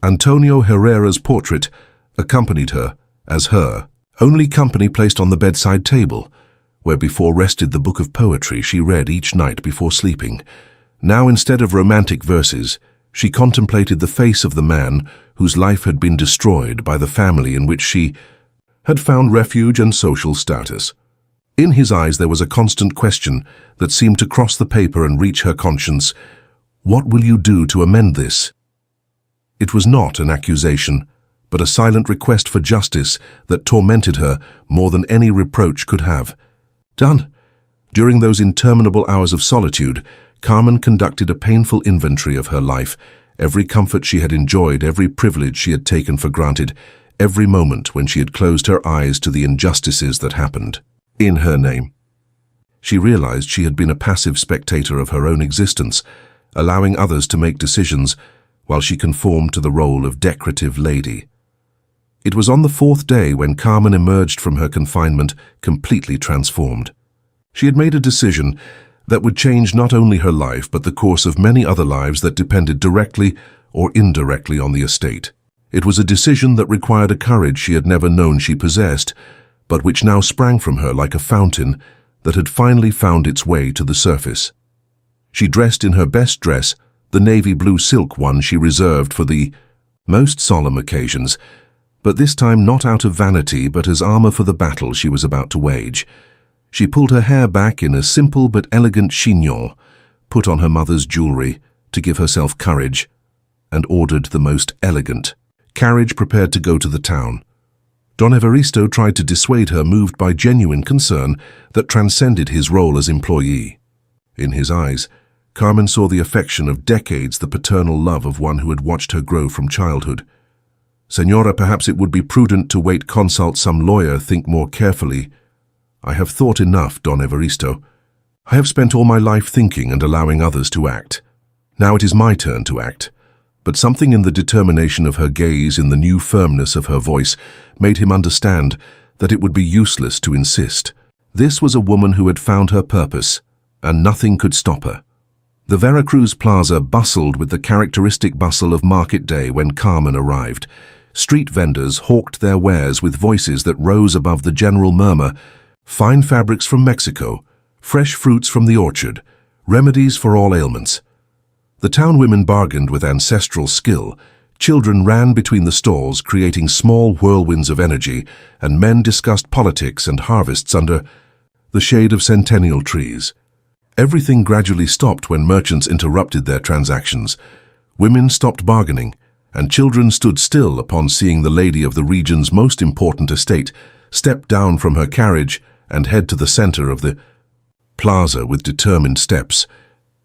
Antonio Herrera's portrait accompanied her as her only company, placed on the bedside table, where before rested the book of poetry she read each night before sleeping. Now, instead of romantic verses, she contemplated the face of the man whose life had been destroyed by the family in which she had found refuge and social status. In his eyes there was a constant question that seemed to cross the paper and reach her conscience. What will you do to amend this? It was not an accusation, but a silent request for justice that tormented her more than any reproach could have. Done. During those interminable hours of solitude, Carmen conducted a painful inventory of her life, every comfort she had enjoyed, every privilege she had taken for granted, every moment when she had closed her eyes to the injustices that happened in her name. She realized she had been a passive spectator of her own existence, allowing others to make decisions while she conformed to the role of decorative lady. It was on the 4th day when Carmen emerged from her confinement completely transformed. She had made a decision that would change not only her life but the course of many other lives that depended directly or indirectly on the estate. It was a decision that required a courage she had never known she possessed, but which now sprang from her like a fountain that had finally found its way to the surface. She dressed in her best dress, the navy blue silk one she reserved for the most solemn occasions, but this time not out of vanity but as armor for the battle she was about to wage. She pulled her hair back in a simple but elegant chignon, put on her mother's jewelry to give herself courage, and ordered the most elegant carriage prepared to go to the town. Don Evaristo tried to dissuade her, moved by genuine concern that transcended his role as employee. In his eyes, Carmen saw the affection of decades, the paternal love of one who had watched her grow from childhood. Senora, perhaps it would be prudent to wait, consult some lawyer, think more carefully. I have thought enough, Don Evaristo. I have spent all my life thinking and allowing others to act. Now it is my turn to act. But something in the determination of her gaze, in the new firmness of her voice, made him understand that it would be useless to insist. This was a woman who had found her purpose, and nothing could stop her. The Veracruz Plaza bustled with the characteristic bustle of market day when Carmen arrived. Street vendors hawked their wares with voices that rose above the general murmur: fine fabrics from Mexico, fresh fruits from the orchard, remedies for all ailments. The town women bargained with ancestral skill, children ran between the stalls creating small whirlwinds of energy, and men discussed politics and harvests under the shade of centennial trees. Everything gradually stopped when merchants interrupted their transactions. Women stopped bargaining, and children stood still upon seeing the lady of the region's most important estate step down from her carriage and head to the center of the plaza with determined steps.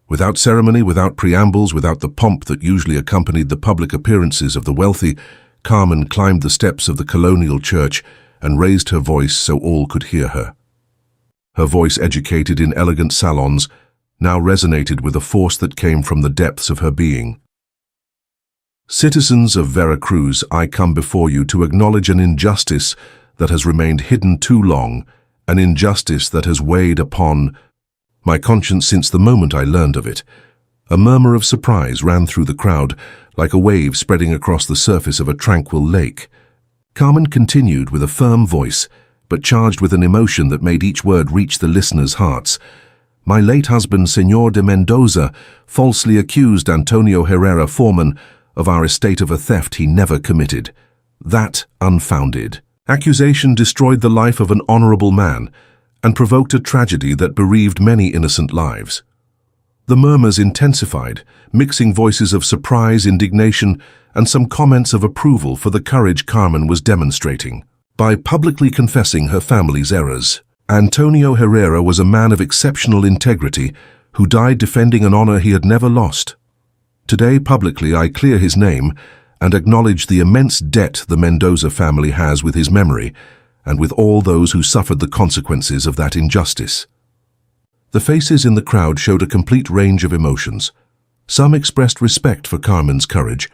Without ceremony, without preambles, without the pomp that usually accompanied the public appearances of the wealthy, Carmen climbed the steps of the colonial church and raised her voice so all could hear her. Her voice, educated in elegant salons, now resonated with a force that came from the depths of her being. Citizens of Veracruz, I come before you to acknowledge an injustice that has remained hidden too long, an injustice that has weighed upon my conscience since the moment I learned of it. A murmur of surprise ran through the crowd, like a wave spreading across the surface of a tranquil lake. Carmen continued with a firm voice, but charged with an emotion that made each word reach the listeners' hearts. My late husband, Senor de Mendoza, falsely accused Antonio Herrera, foreman of our estate, of a theft he never committed. That unfounded accusation destroyed the life of an honorable man and provoked a tragedy that bereaved many innocent lives. The murmurs intensified, mixing voices of surprise, indignation, and some comments of approval for the courage Carmen was demonstrating. By publicly confessing her family's errors, Antonio Herrera was a man of exceptional integrity who died defending an honor he had never lost. Today, publicly, I clear his name and acknowledge the immense debt the Mendoza family has with his memory and with all those who suffered the consequences of that injustice. The faces in the crowd showed a complete range of emotions. Some expressed respect for Carmen's courage,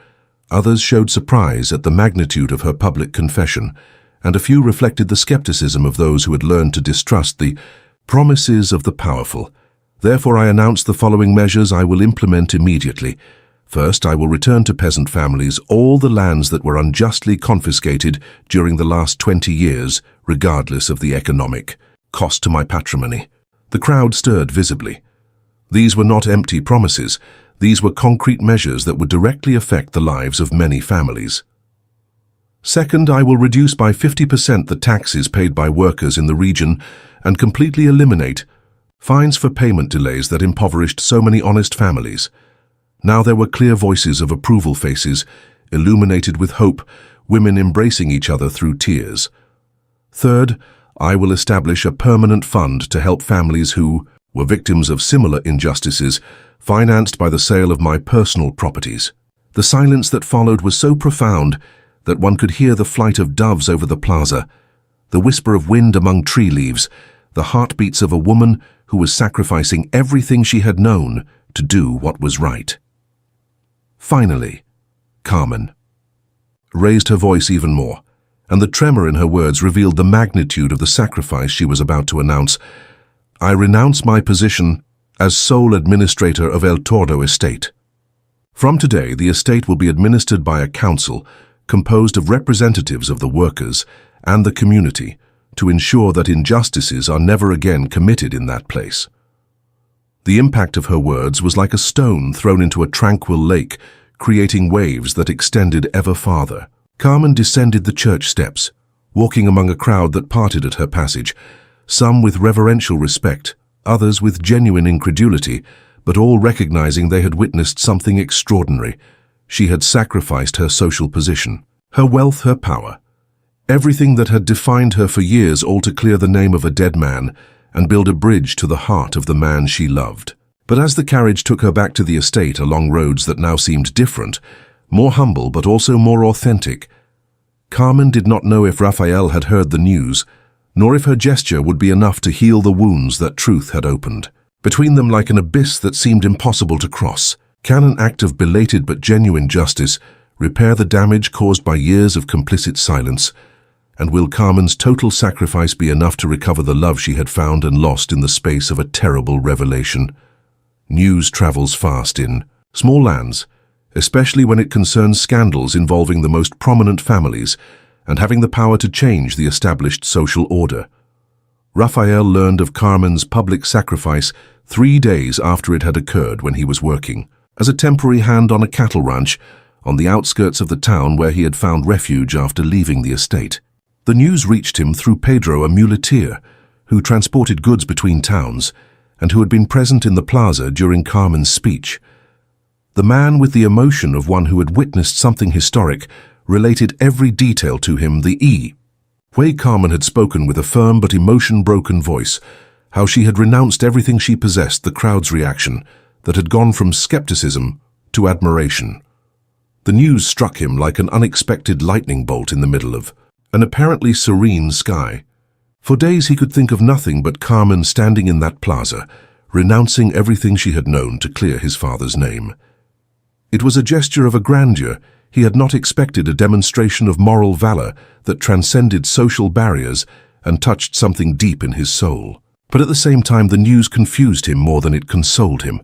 others showed surprise at the magnitude of her public confession, and a few reflected the skepticism of those who had learned to distrust the promises of the powerful. Therefore, I announce the following measures I will implement immediately. First, I will return to peasant families all the lands that were unjustly confiscated during the last 20 years, regardless of the economic cost to my patrimony. The crowd stirred visibly. These were not empty promises. These were concrete measures that would directly affect the lives of many families. Second, I will reduce by 50% the taxes paid by workers in the region and completely eliminate fines for payment delays that impoverished so many honest families. Now there were clear voices of approval, faces illuminated with hope, women embracing each other through tears. Third, I will establish a permanent fund to help families who were victims of similar injustices, financed by the sale of my personal properties. The silence that followed was so profound that one could hear the flight of doves over the plaza, the whisper of wind among tree leaves, the heartbeats of a woman who was sacrificing everything she had known to do what was right. Finally, Carmen raised her voice even more, and the tremor in her words revealed the magnitude of the sacrifice she was about to announce. I renounce my position as sole administrator of El Tordo estate. From today, the estate will be administered by a council composed of representatives of the workers and the community to ensure that injustices are never again committed in that place. The impact of her words was like a stone thrown into a tranquil lake, creating waves that extended ever farther. Carmen descended the church steps, walking among a crowd that parted at her passage, some with reverential respect, others with genuine incredulity, but all recognizing they had witnessed something extraordinary. She had sacrificed her social position, her wealth, her power, everything that had defined her for years, all to clear the name of a dead man and build a bridge to the heart of the man she loved. But as the carriage took her back to the estate along roads that now seemed different, more humble but also more authentic, Carmen did not know if Raphael had heard the news, nor if her gesture would be enough to heal the wounds that truth had opened. Between them, like an abyss that seemed impossible to cross, can an act of belated but genuine justice repair the damage caused by years of complicit silence? And will Carmen's total sacrifice be enough to recover the love she had found and lost in the space of a terrible revelation? News travels fast in small lands, especially when it concerns scandals involving the most prominent families and having the power to change the established social order. Raphael learned of Carmen's public sacrifice 3 days after it had occurred, when he was working as a temporary hand on a cattle ranch on the outskirts of the town where he had found refuge after leaving the estate. The news reached him through Pedro, a muleteer who transported goods between towns and who had been present in the plaza during Carmen's speech. The man, with the emotion of one who had witnessed something historic, related every detail to him, the way Carmen had spoken with a firm but emotion-broken voice, how she had renounced everything she possessed, the crowd's reaction that had gone from skepticism to admiration. The news struck him like an unexpected lightning bolt in the middle of an apparently serene sky. For days he could think of nothing but Carmen standing in that plaza, renouncing everything she had known to clear his father's name. It was a gesture of a grandeur. He had not expected a demonstration of moral valor that transcended social barriers and touched something deep in his soul. But at the same time, the news confused him more than it consoled him.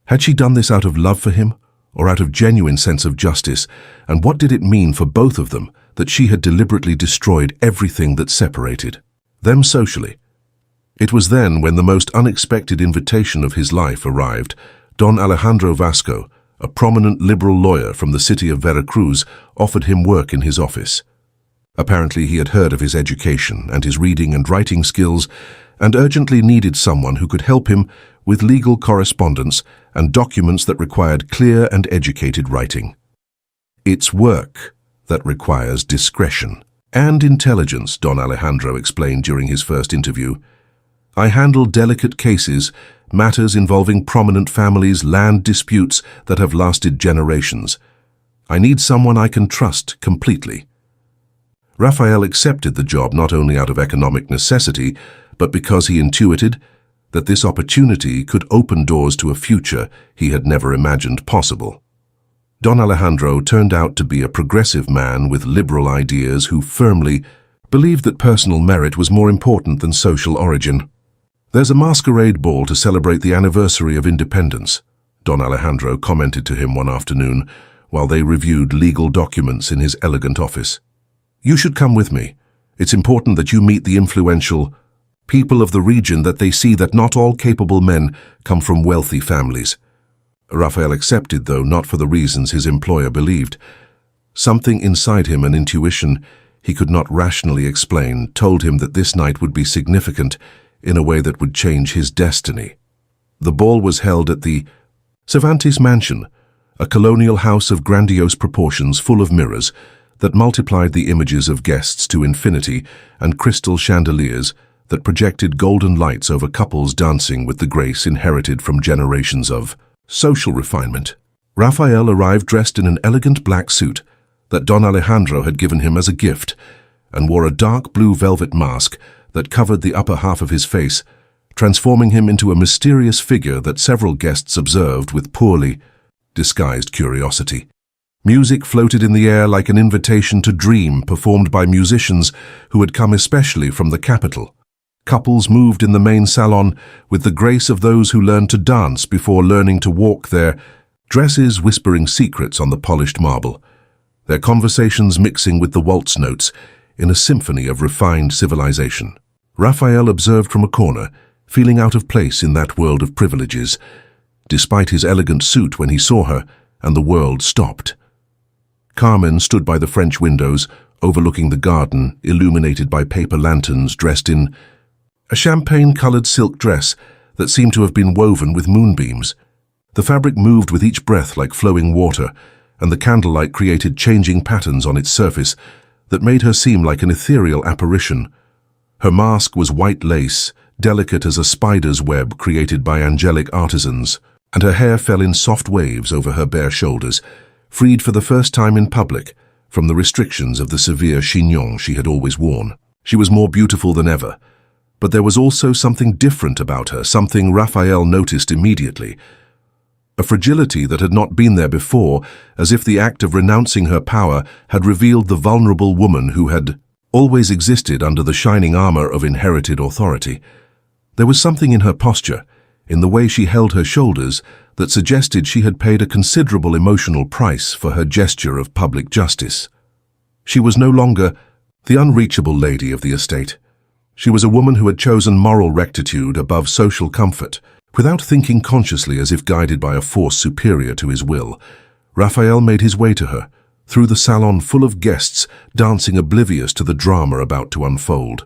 Had she done this out of love for him, or out of genuine sense of justice? And what did it mean for both of them that she had deliberately destroyed everything that separated them socially? It was then when the most unexpected invitation of his life arrived. Don Alejandro Vasco, a prominent liberal lawyer from the city of Veracruz, offered him work in his office. Apparently he had heard of his education and his reading and writing skills, and urgently needed someone who could help him with legal correspondence and documents that required clear and educated writing. It's work that requires discretion and intelligence, Don Alejandro explained during his first interview. I handle delicate cases, matters involving prominent families, land disputes that have lasted generations. I need someone I can trust completely. Rafael accepted the job not only out of economic necessity, but because he intuited that this opportunity could open doors to a future he had never imagined possible. Don Alejandro turned out to be a progressive man with liberal ideas who firmly believed that personal merit was more important than social origin. There's a masquerade ball to celebrate the anniversary of independence, Don Alejandro commented to him one afternoon while they reviewed legal documents in his elegant office. You should come with me. It's important that you meet the influential people of the region, that they see that not all capable men come from wealthy families. Rafael accepted, though not for the reasons his employer believed. Something inside him, an intuition he could not rationally explain, told him that this night would be significant in a way that would change his destiny. The ball was held at the Cervantes Mansion, a colonial house of grandiose proportions full of mirrors that multiplied the images of guests to infinity and crystal chandeliers that projected golden lights over couples dancing with the grace inherited from generations of social refinement. Rafael arrived dressed in an elegant black suit that Don Alejandro had given him as a gift and wore a dark blue velvet mask that covered the upper half of his face, transforming him into a mysterious figure that several guests observed with poorly disguised curiosity. Music floated in the air like an invitation to dream, performed by musicians who had come especially from the capital. Couples moved in the main salon with the grace of those who learned to dance before learning to walk, their dresses whispering secrets on the polished marble, their conversations mixing with the waltz notes in a symphony of refined civilization. Rafael observed from a corner, feeling out of place in that world of privileges, despite his elegant suit when he saw her, and the world stopped. Carmen stood by the French windows, overlooking the garden, illuminated by paper lanterns, dressed in a champagne-colored silk dress that seemed to have been woven with moonbeams. The fabric moved with each breath like flowing water, and the candlelight created changing patterns on its surface that made her seem like an ethereal apparition. Her mask was white lace, delicate as a spider's web created by angelic artisans, and her hair fell in soft waves over her bare shoulders, freed for the first time in public from the restrictions of the severe chignon she had always worn. She was more beautiful than ever, but there was also something different about her, something Rafael noticed immediately. A fragility that had not been there before, as if the act of renouncing her power had revealed the vulnerable woman who had always existed under the shining armor of inherited authority. There was something in her posture, in the way she held her shoulders, that suggested she had paid a considerable emotional price for her gesture of public justice. She was no longer the unreachable lady of the estate. She was a woman who had chosen moral rectitude above social comfort. Without thinking consciously, as if guided by a force superior to his will, Rafael made his way to her, through the salon full of guests dancing oblivious to the drama about to unfold.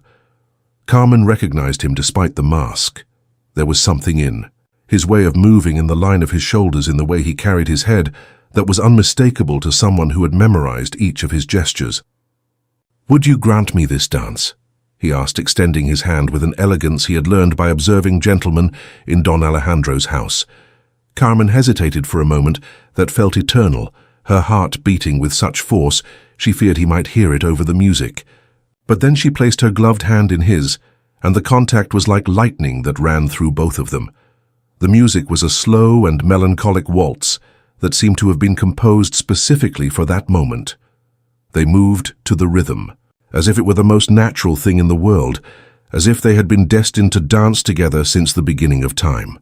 Carmen recognized him despite the mask. There was something in his way of moving, in the line of his shoulders, in the way he carried his head, that was unmistakable to someone who had memorized each of his gestures. "Would you grant me this dance?" he asked, extending his hand with an elegance he had learned by observing gentlemen in Don Alejandro's house. Carmen hesitated for a moment that felt eternal, her heart beating with such force she feared he might hear it over the music. But then she placed her gloved hand in his, and the contact was like lightning that ran through both of them. The music was a slow and melancholic waltz that seemed to have been composed specifically for that moment. They moved to the rhythm, as if it were the most natural thing in the world, as if they had been destined to dance together since the beginning of time.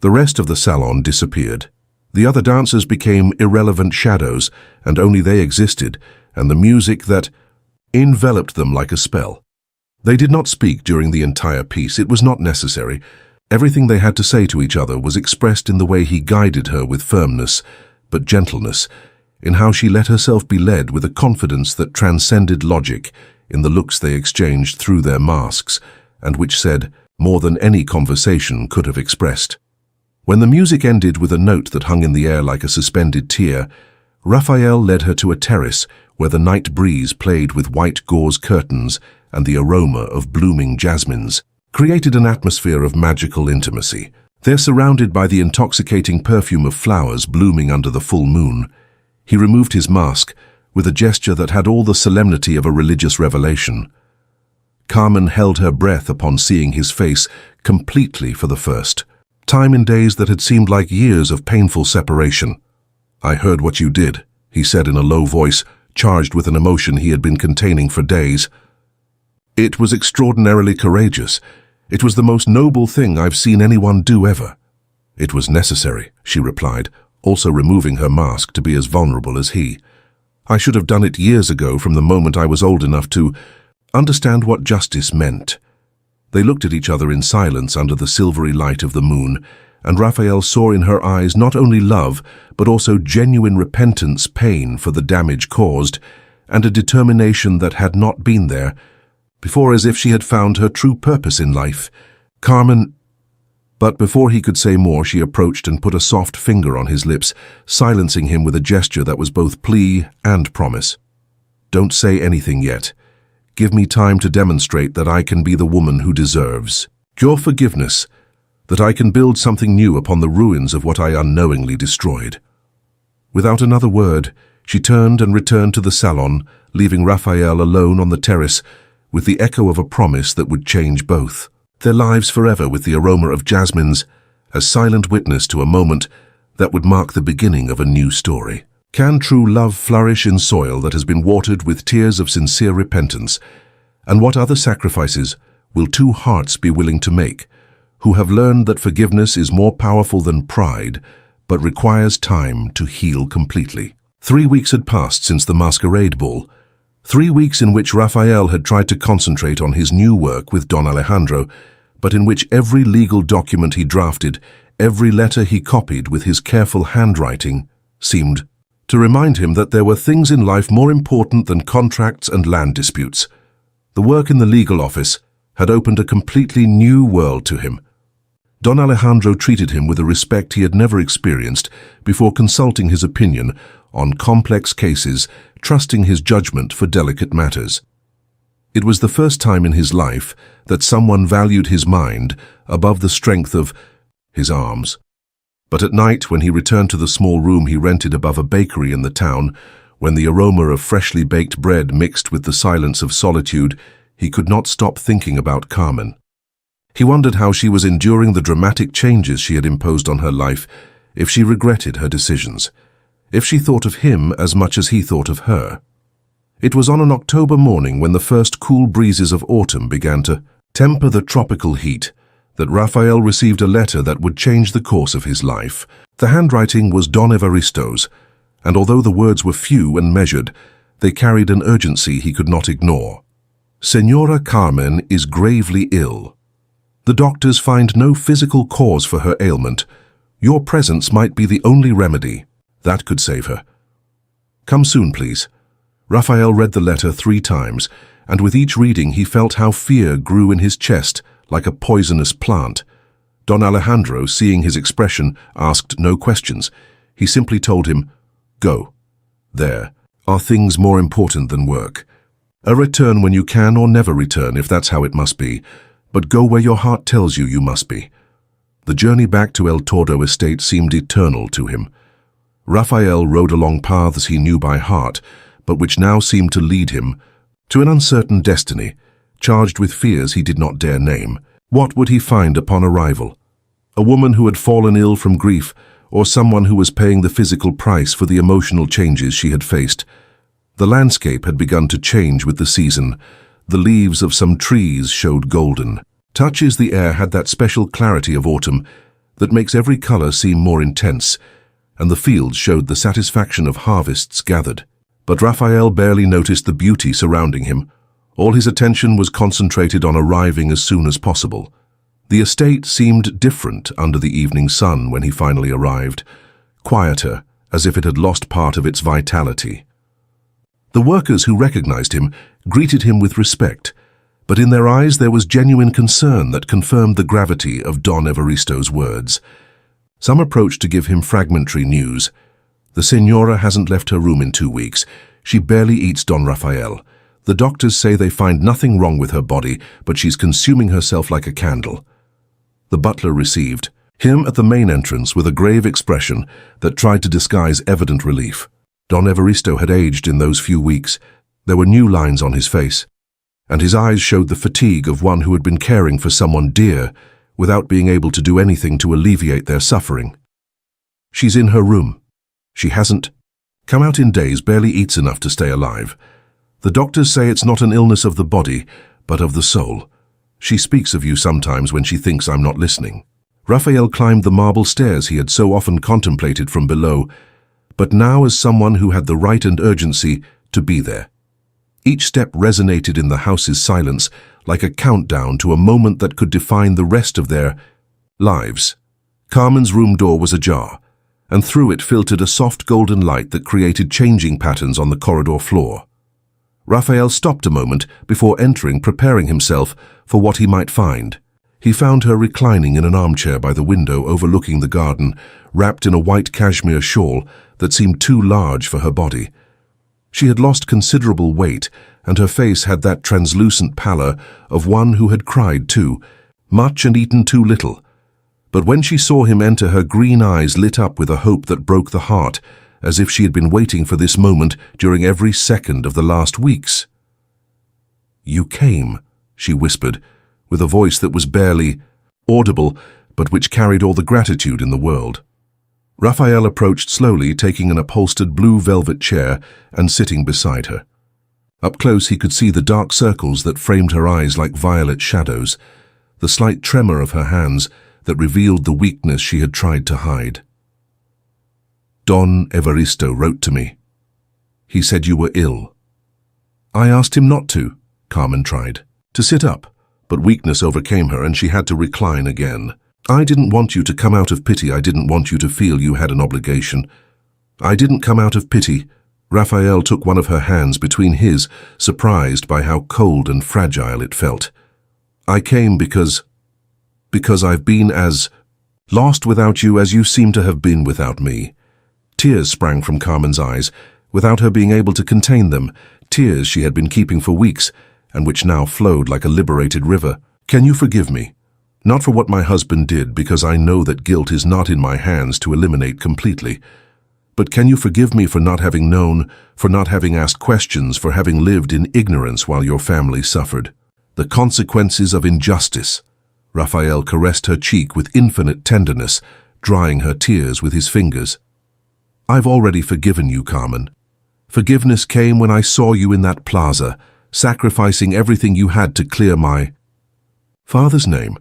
The rest of the salon disappeared. The other dancers became irrelevant shadows, and only they existed, and the music that enveloped them like a spell. They did not speak during the entire piece. It was not necessary. Everything they had to say to each other was expressed in the way he guided her with firmness, but gentleness, in how she let herself be led with a confidence that transcended logic, in the looks they exchanged through their masks, and which said more than any conversation could have expressed. When the music ended with a note that hung in the air like a suspended tear, Raphael led her to a terrace where the night breeze played with white gauze curtains and the aroma of blooming jasmines created an atmosphere of magical intimacy. They're surrounded by the intoxicating perfume of flowers blooming under the full moon. He removed his mask with a gesture that had all the solemnity of a religious revelation. Carmen held her breath upon seeing his face completely for the first time in days that had seemed like years of painful separation. "I heard what you did," he said in a low voice, charged with an emotion he had been containing for days. "It was extraordinarily courageous. It was the most noble thing I've seen anyone do ever." "It was necessary," she replied, also removing her mask to be as vulnerable as he. "I should have done it years ago, from the moment I was old enough to understand what justice meant." They looked at each other in silence under the silvery light of the moon, and Raphael saw in her eyes not only love, but also genuine repentance, pain for the damage caused, and a determination that had not been there before, as if she had found her true purpose in life. "Carmen—" But before he could say more, she approached and put a soft finger on his lips, silencing him with a gesture that was both plea and promise. "Don't say anything yet. Give me time to demonstrate that I can be the woman who deserves your forgiveness, that I can build something new upon the ruins of what I unknowingly destroyed." Without another word, she turned and returned to the salon, leaving Raphael alone on the terrace with the echo of a promise that would change both their lives forever, with the aroma of jasmines as silent witness to a moment that would mark the beginning of a new story. Can true love flourish in soil that has been watered with tears of sincere repentance? And what other sacrifices will two hearts be willing to make, who have learned that forgiveness is more powerful than pride, but requires time to heal completely? 3 weeks had passed since the masquerade ball, 3 weeks in which Raphael had tried to concentrate on his new work with Don Alejandro, but in which every legal document he drafted, every letter he copied with his careful handwriting, seemed to remind him that there were things in life more important than contracts and land disputes. The work in the legal office had opened a completely new world to him. Don Alejandro treated him with a respect he had never experienced before consulting his opinion on complex cases, trusting his judgment for delicate matters. It was the first time in his life that someone valued his mind above the strength of his arms. But at night, when he returned to the small room he rented above a bakery in the town, when the aroma of freshly baked bread mixed with the silence of solitude, he could not stop thinking about Carmen. He wondered how she was enduring the dramatic changes she had imposed on her life, if she regretted her decisions, if she thought of him as much as he thought of her. It was on an October morning, when the first cool breezes of autumn began to temper the tropical heat, that Raphael received a letter that would change the course of his life. The handwriting was Don Evaristo's, and although the words were few and measured, they carried an urgency he could not ignore. "Senora Carmen is gravely ill. The doctors find no physical cause for her ailment. Your presence might be the only remedy that could save her. Come soon, please." Raphael read the letter 3 times, and with each reading he felt how fear grew in his chest like a poisonous plant. Don Alejandro, seeing his expression, asked no questions. He simply told him, "Go. There are things more important than work. A return when you can, or never return if that's how it must be, but go where your heart tells you you must be." The journey back to El Tordo estate seemed eternal to him. Raphael rode along paths he knew by heart, but which now seemed to lead him to an uncertain destiny, charged with fears he did not dare name. What would he find upon arrival? A woman who had fallen ill from grief, or someone who was paying the physical price for the emotional changes she had faced? The landscape had begun to change with the season. The leaves of some trees showed golden. Touches the air had that special clarity of autumn that makes every color seem more intense, and the fields showed the satisfaction of harvests gathered. But Raphael barely noticed the beauty surrounding him. All his attention was concentrated on arriving as soon as possible. The estate seemed different under the evening sun when he finally arrived, quieter, as if it had lost part of its vitality. The workers who recognized him greeted him with respect, but in their eyes there was genuine concern that confirmed the gravity of Don Evaristo's words. Some approached to give him fragmentary news. The Senora hasn't left her room in 2 weeks. She barely eats, Don Raphael. The doctors say they find nothing wrong with her body, but she's consuming herself like a candle. The butler received him at the main entrance with a grave expression that tried to disguise evident relief. Don Evaristo had aged in those few weeks. There were new lines on his face, and his eyes showed the fatigue of one who had been caring for someone dear without being able to do anything to alleviate their suffering. She's in her room. She hasn't come out in days, barely eats enough to stay alive. The doctors say it's not an illness of the body, but of the soul. She speaks of you sometimes when she thinks I'm not listening. Raphael climbed the marble stairs he had so often contemplated from below, but now as someone who had the right and urgency to be there. Each step resonated in the house's silence like a countdown to a moment that could define the rest of their lives. Carmen's room door was ajar, and through it filtered a soft golden light that created changing patterns on the corridor floor. Raphael stopped a moment before entering, preparing himself for what he might find. He found her reclining in an armchair by the window overlooking the garden, wrapped in a white cashmere shawl that seemed too large for her body. She had lost considerable weight, and her face had that translucent pallor of one who had cried too much and eaten too little. But when she saw him enter, her green eyes lit up with a hope that broke the heart, as if she had been waiting for this moment during every second of the last weeks. "You came," she whispered, with a voice that was barely audible, but which carried all the gratitude in the world. Raphael approached slowly, taking an upholstered blue velvet chair and sitting beside her. Up close he could see the dark circles that framed her eyes like violet shadows, the slight tremor of her hands that revealed the weakness she had tried to hide. "Don Evaristo wrote to me. He said you were ill." "I asked him not to." Carmen tried to sit up, but weakness overcame her and she had to recline again. "I didn't want you to come out of pity. I didn't want you to feel you had an obligation. I didn't come out of pity." Raphael took one of her hands between his, surprised by how cold and fragile it felt. "I came because I've been as lost without you as you seem to have been without me." Tears sprang from Carmen's eyes, without her being able to contain them, tears she had been keeping for weeks, and which now flowed like a liberated river. "Can you forgive me? Not for what my husband did, because I know that guilt is not in my hands to eliminate completely. But can you forgive me for not having known, for not having asked questions, for having lived in ignorance while your family suffered? The consequences of injustice." Raphael caressed her cheek with infinite tenderness, drying her tears with his fingers. "I've already forgiven you, Carmen. Forgiveness came when I saw you in that plaza, sacrificing everything you had to clear my father's name.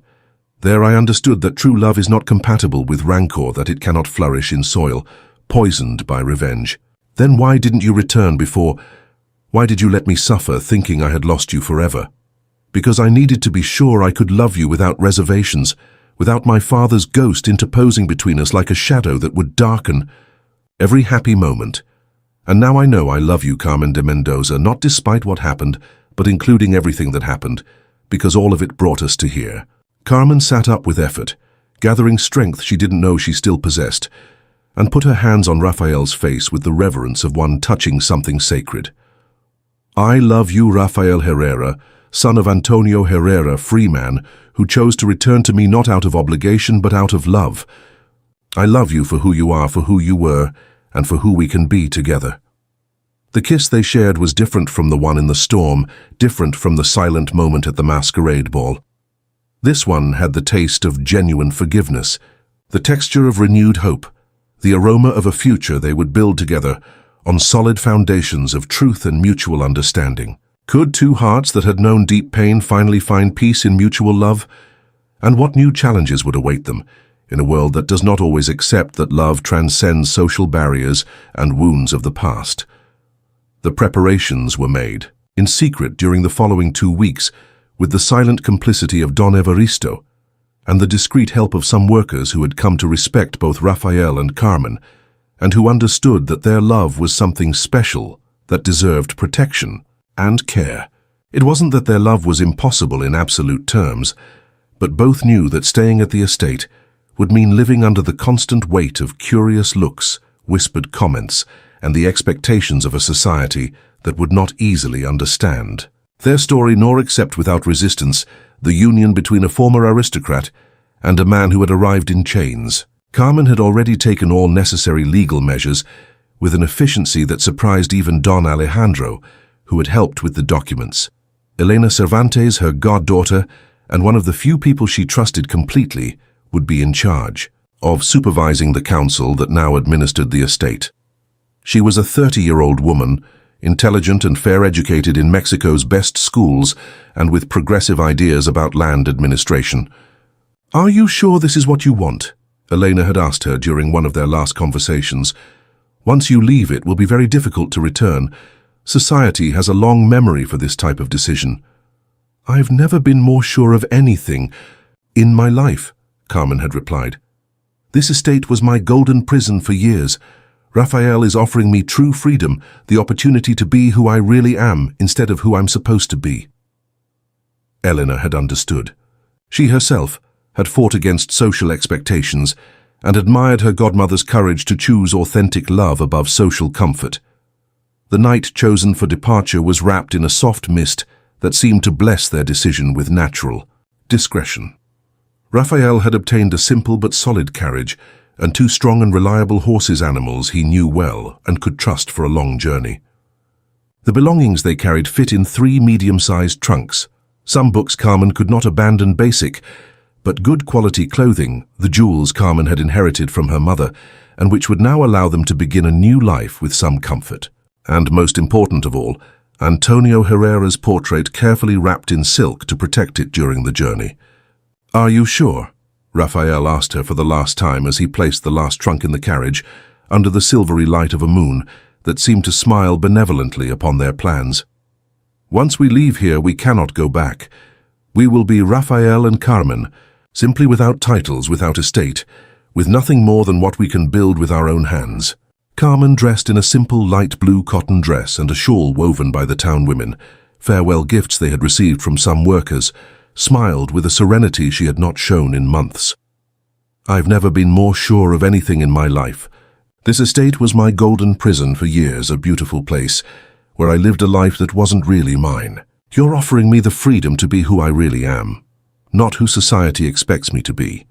There I understood that true love is not compatible with rancor, that it cannot flourish in soil poisoned by revenge. Then why didn't you return before? Why did you let me suffer, thinking I had lost you forever? Because I needed to be sure I could love you without reservations, without my father's ghost interposing between us like a shadow that would darken every happy moment. And now I know I love you, Carmen de Mendoza, not despite what happened, but including everything that happened, because all of it brought us to here." Carmen sat up with effort, gathering strength she didn't know she still possessed, and put her hands on Raphael's face with the reverence of one touching something sacred. "I love you, Rafael Herrera, son of Antonio Herrera, free man, who chose to return to me not out of obligation but out of love. I love you for who you are, for who you were, and for who we can be together. The kiss they shared was different from the one in the storm, different from the silent moment at the masquerade ball. This one had the taste of genuine forgiveness, the texture of renewed hope, the aroma of a future they would build together on solid foundations of truth and mutual understanding. Could two hearts that had known deep pain finally find peace in mutual love? And what new challenges would await them in a world that does not always accept that love transcends social barriers and wounds of the past? The preparations were made, in secret during the following 2 weeks, with the silent complicity of Don Evaristo and the discreet help of some workers who had come to respect both Raphael and Carmen, and who understood that their love was something special that deserved protection and care. It wasn't that their love was impossible in absolute terms, but both knew that staying at the estate would mean living under the constant weight of curious looks, whispered comments, and the expectations of a society that would not easily understand their story nor accept without resistance the union between a former aristocrat and a man who had arrived in chains. Carmen had already taken all necessary legal measures with an efficiency that surprised even Don Alejandro, who had helped with the documents. Elena Cervantes, her goddaughter, and one of the few people she trusted completely, would be in charge of supervising the council that now administered the estate. She was a 30-year-old woman, intelligent and fair-educated in Mexico's best schools and with progressive ideas about land administration. "Are you sure this is what you want?" Elena had asked her during one of their last conversations. "Once you leave, it will be very difficult to return. Society has a long memory for this type of decision." "I've never been more sure of anything in my life," Carmen had replied. "This estate was my golden prison for years. Raphael is offering me true freedom, the opportunity to be who I really am instead of who I'm supposed to be." Elena had understood. She herself had fought against social expectations and admired her godmother's courage to choose authentic love above social comfort. The night chosen for departure was wrapped in a soft mist that seemed to bless their decision with natural discretion. Raphael had obtained a simple but solid carriage and 2 strong and reliable horses, animals he knew well and could trust for a long journey. The belongings they carried fit in 3 medium-sized trunks. Some books Carmen could not abandon basic, but good quality clothing, the jewels Carmen had inherited from her mother, and which would now allow them to begin a new life with some comfort. And most important of all, Antonio Herrera's portrait carefully wrapped in silk to protect it during the journey. "Are you sure?" Raphael asked her for the last time as he placed the last trunk in the carriage under the silvery light of a moon that seemed to smile benevolently upon their plans. "Once we leave here, we cannot go back. We will be Raphael and Carmen, simply without titles, without estate, with nothing more than what we can build with our own hands." Carmen, dressed in a simple light blue cotton dress and a shawl woven by the town women, farewell gifts they had received from some workers, smiled with a serenity she had not shown in months. "I've never been more sure of anything in my life. This estate was my golden prison for years, a beautiful place, where I lived a life that wasn't really mine. You're offering me the freedom to be who I really am, not who society expects me to be."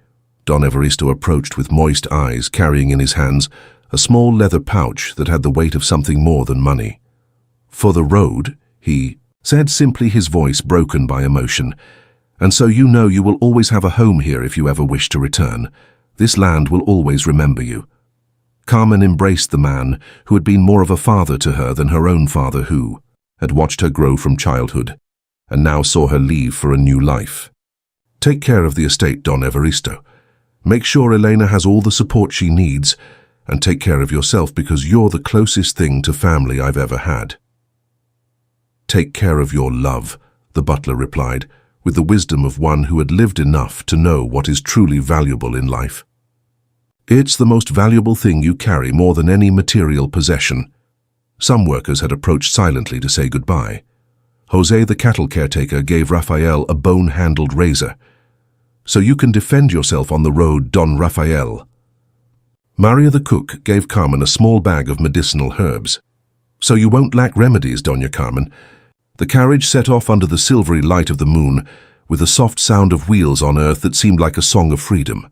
Don Evaristo approached with moist eyes, carrying in his hands a small leather pouch that had the weight of something more than money. "For the road," he said simply, his voice broken by emotion. "And so you know you will always have a home here if you ever wish to return. This land will always remember you." Carmen embraced the man who had been more of a father to her than her own father, who had watched her grow from childhood and now saw her leave for a new life. "Take care of the estate, Don Evaristo. Make sure Elena has all the support she needs, and take care of yourself because you're the closest thing to family I've ever had." "Take care of your love," the butler replied, with the wisdom of one who had lived enough to know what is truly valuable in life. "It's the most valuable thing you carry, more than any material possession." Some workers had approached silently to say goodbye. Jose, the cattle caretaker, gave Raphael a bone-handled razor. "So you can defend yourself on the road, Don Raphael." Maria the cook gave Carmen a small bag of medicinal herbs. "So you won't lack remedies, Doña Carmen." The carriage set off under the silvery light of the moon, with a soft sound of wheels on earth that seemed like a song of freedom.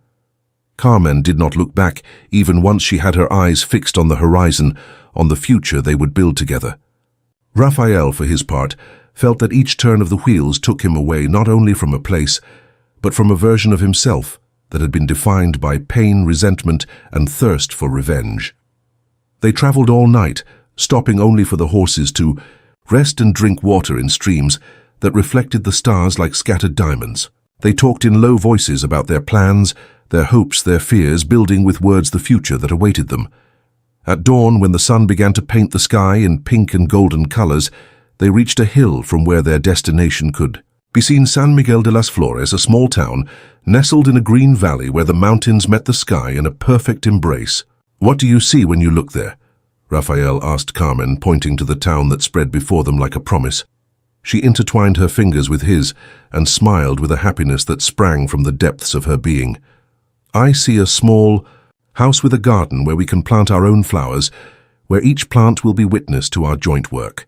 Carmen did not look back, even once she had her eyes fixed on the horizon, on the future they would build together. Raphael, for his part, felt that each turn of the wheels took him away not only from a place, but from a version of himself that had been defined by pain, resentment, and thirst for revenge. They traveled all night, stopping only for the horses to rest and drink water in streams that reflected the stars like scattered diamonds. They talked in low voices about their plans, their hopes, their fears, building with words the future that awaited them. At dawn, when the sun began to paint the sky in pink and golden colors, they reached a hill from where their destination could be seen. San Miguel de las Flores, a small town, nestled in a green valley where the mountains met the sky in a perfect embrace. "What do you see when you look there?" Raphael asked Carmen, pointing to the town that spread before them like a promise. She intertwined her fingers with his and smiled with a happiness that sprang from the depths of her being. "I see a small house with a garden where we can plant our own flowers, where each plant will be witness to our joint work.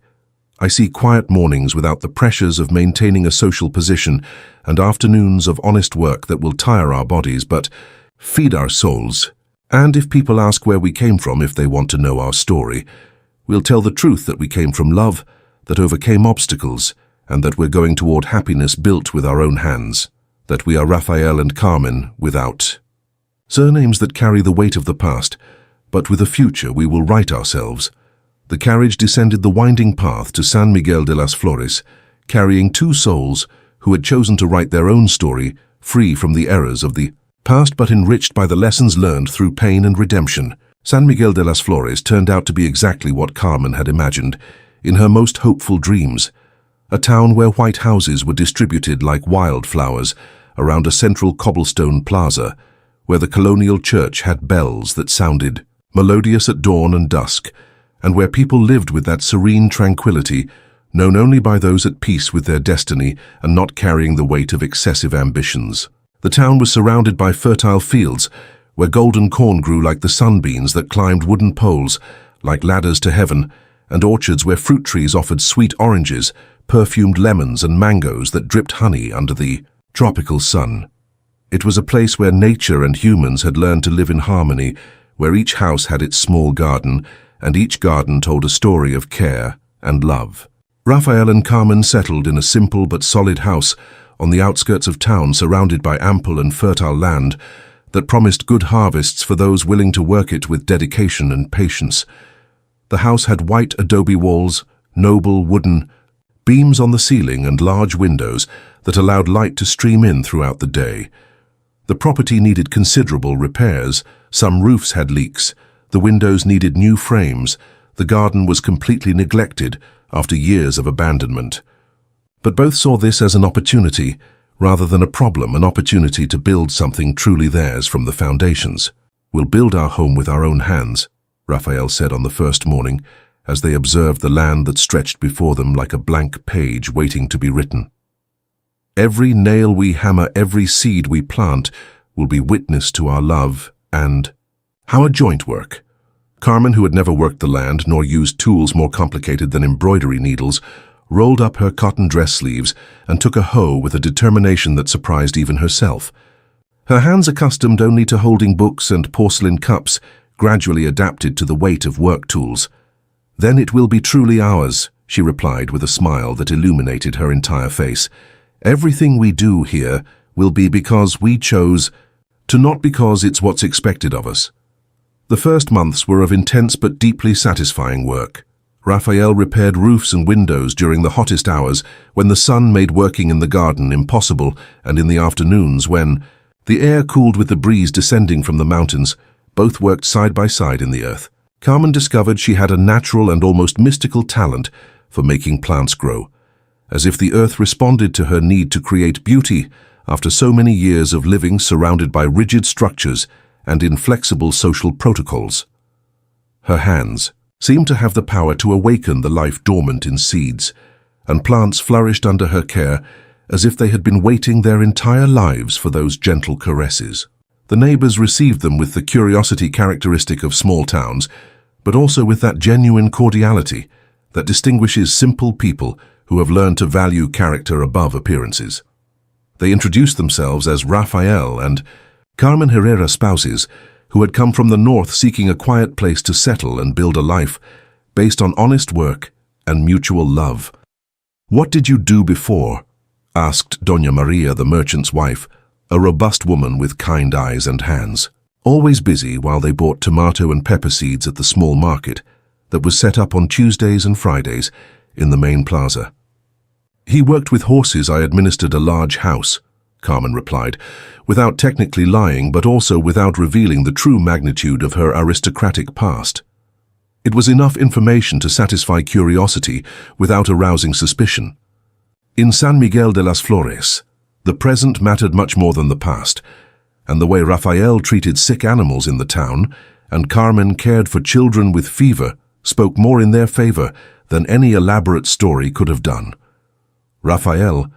I see quiet mornings without the pressures of maintaining a social position and afternoons of honest work that will tire our bodies but feed our souls. And if people ask where we came from, if they want to know our story, we'll tell the truth that we came from love, that overcame obstacles, and that we're going toward happiness built with our own hands, that we are Raphael and Carmen without surnames that carry the weight of the past, but with a future we will write ourselves." The carriage descended the winding path to San Miguel de las Flores, carrying two souls who had chosen to write their own story, free from the errors of the past but enriched by the lessons learned through pain and redemption. San Miguel de las Flores turned out to be exactly what Carmen had imagined, in her most hopeful dreams. A town where white houses were distributed like wildflowers around a central cobblestone plaza, where the colonial church had bells that sounded melodious at dawn and dusk, and where people lived with that serene tranquility known only by those at peace with their destiny and not carrying the weight of excessive ambitions. The town was surrounded by fertile fields, where golden corn grew like the sunbeams that climbed wooden poles, like ladders to heaven, and orchards where fruit trees offered sweet oranges, perfumed lemons and mangoes that dripped honey under the tropical sun. It was a place where nature and humans had learned to live in harmony, where each house had its small garden, and each garden told a story of care and love. Raphael and Carmen settled in a simple but solid house on the outskirts of town, surrounded by ample and fertile land that promised good harvests for those willing to work it with dedication and patience. The house had white adobe walls, noble wooden beams on the ceiling, and large windows that allowed light to stream in throughout the day. The property needed considerable repairs. Some roofs had leaks, the windows needed new frames, the garden was completely neglected after years of abandonment. But both saw this as an opportunity, rather than a problem, an opportunity to build something truly theirs from the foundations. "We'll build our home with our own hands," Raphael said on the first morning, as they observed the land that stretched before them like a blank page waiting to be written. "Every nail we hammer, every seed we plant will be witness to our love and our joint work." Carmen, who had never worked the land nor used tools more complicated than embroidery needles, rolled up her cotton dress sleeves and took a hoe with a determination that surprised even herself. Her hands, accustomed only to holding books and porcelain cups, gradually adapted to the weight of work tools. "Then it will be truly ours," she replied with a smile that illuminated her entire face. "Everything we do here will be because we chose to, not because it's what's expected of us." The first months were of intense but deeply satisfying work. Raphael repaired roofs and windows during the hottest hours, when the sun made working in the garden impossible, and in the afternoons when the air cooled with the breeze descending from the mountains. Both worked side by side in the earth. Carmen discovered she had a natural and almost mystical talent for making plants grow, as if the earth responded to her need to create beauty after so many years of living surrounded by rigid structures and inflexible social protocols. Her hands seemed to have the power to awaken the life dormant in seeds, and plants flourished under her care as if they had been waiting their entire lives for those gentle caresses. The neighbors received them with the curiosity characteristic of small towns, but also with that genuine cordiality that distinguishes simple people who have learned to value character above appearances. They introduced themselves as Raphael and Carmen Herrera spouses, who had come from the north seeking a quiet place to settle and build a life based on honest work and mutual love. "What did you do before?" asked Doña Maria, the merchant's wife, a robust woman with kind eyes and hands. Always busy while they bought tomato and pepper seeds at the small market that was set up on Tuesdays and Fridays in the main plaza. "He worked with horses. I administered a large house," Carmen replied, without technically lying but also without revealing the true magnitude of her aristocratic past. It was enough information to satisfy curiosity without arousing suspicion. In San Miguel de las Flores, the present mattered much more than the past, and the way Rafael treated sick animals in the town and Carmen cared for children with fever spoke more in their favor than any elaborate story could have done. Rafael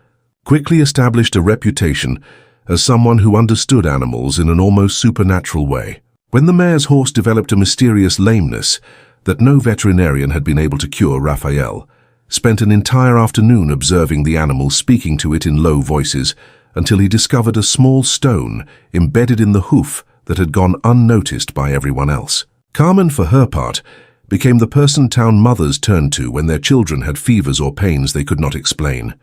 quickly established a reputation as someone who understood animals in an almost supernatural way. When the mayor's horse developed a mysterious lameness that no veterinarian had been able to cure, Rafael spent an entire afternoon observing the animal, speaking to it in low voices, until he discovered a small stone embedded in the hoof that had gone unnoticed by everyone else. Carmen, for her part, became the person town mothers turned to when their children had fevers or pains they could not explain.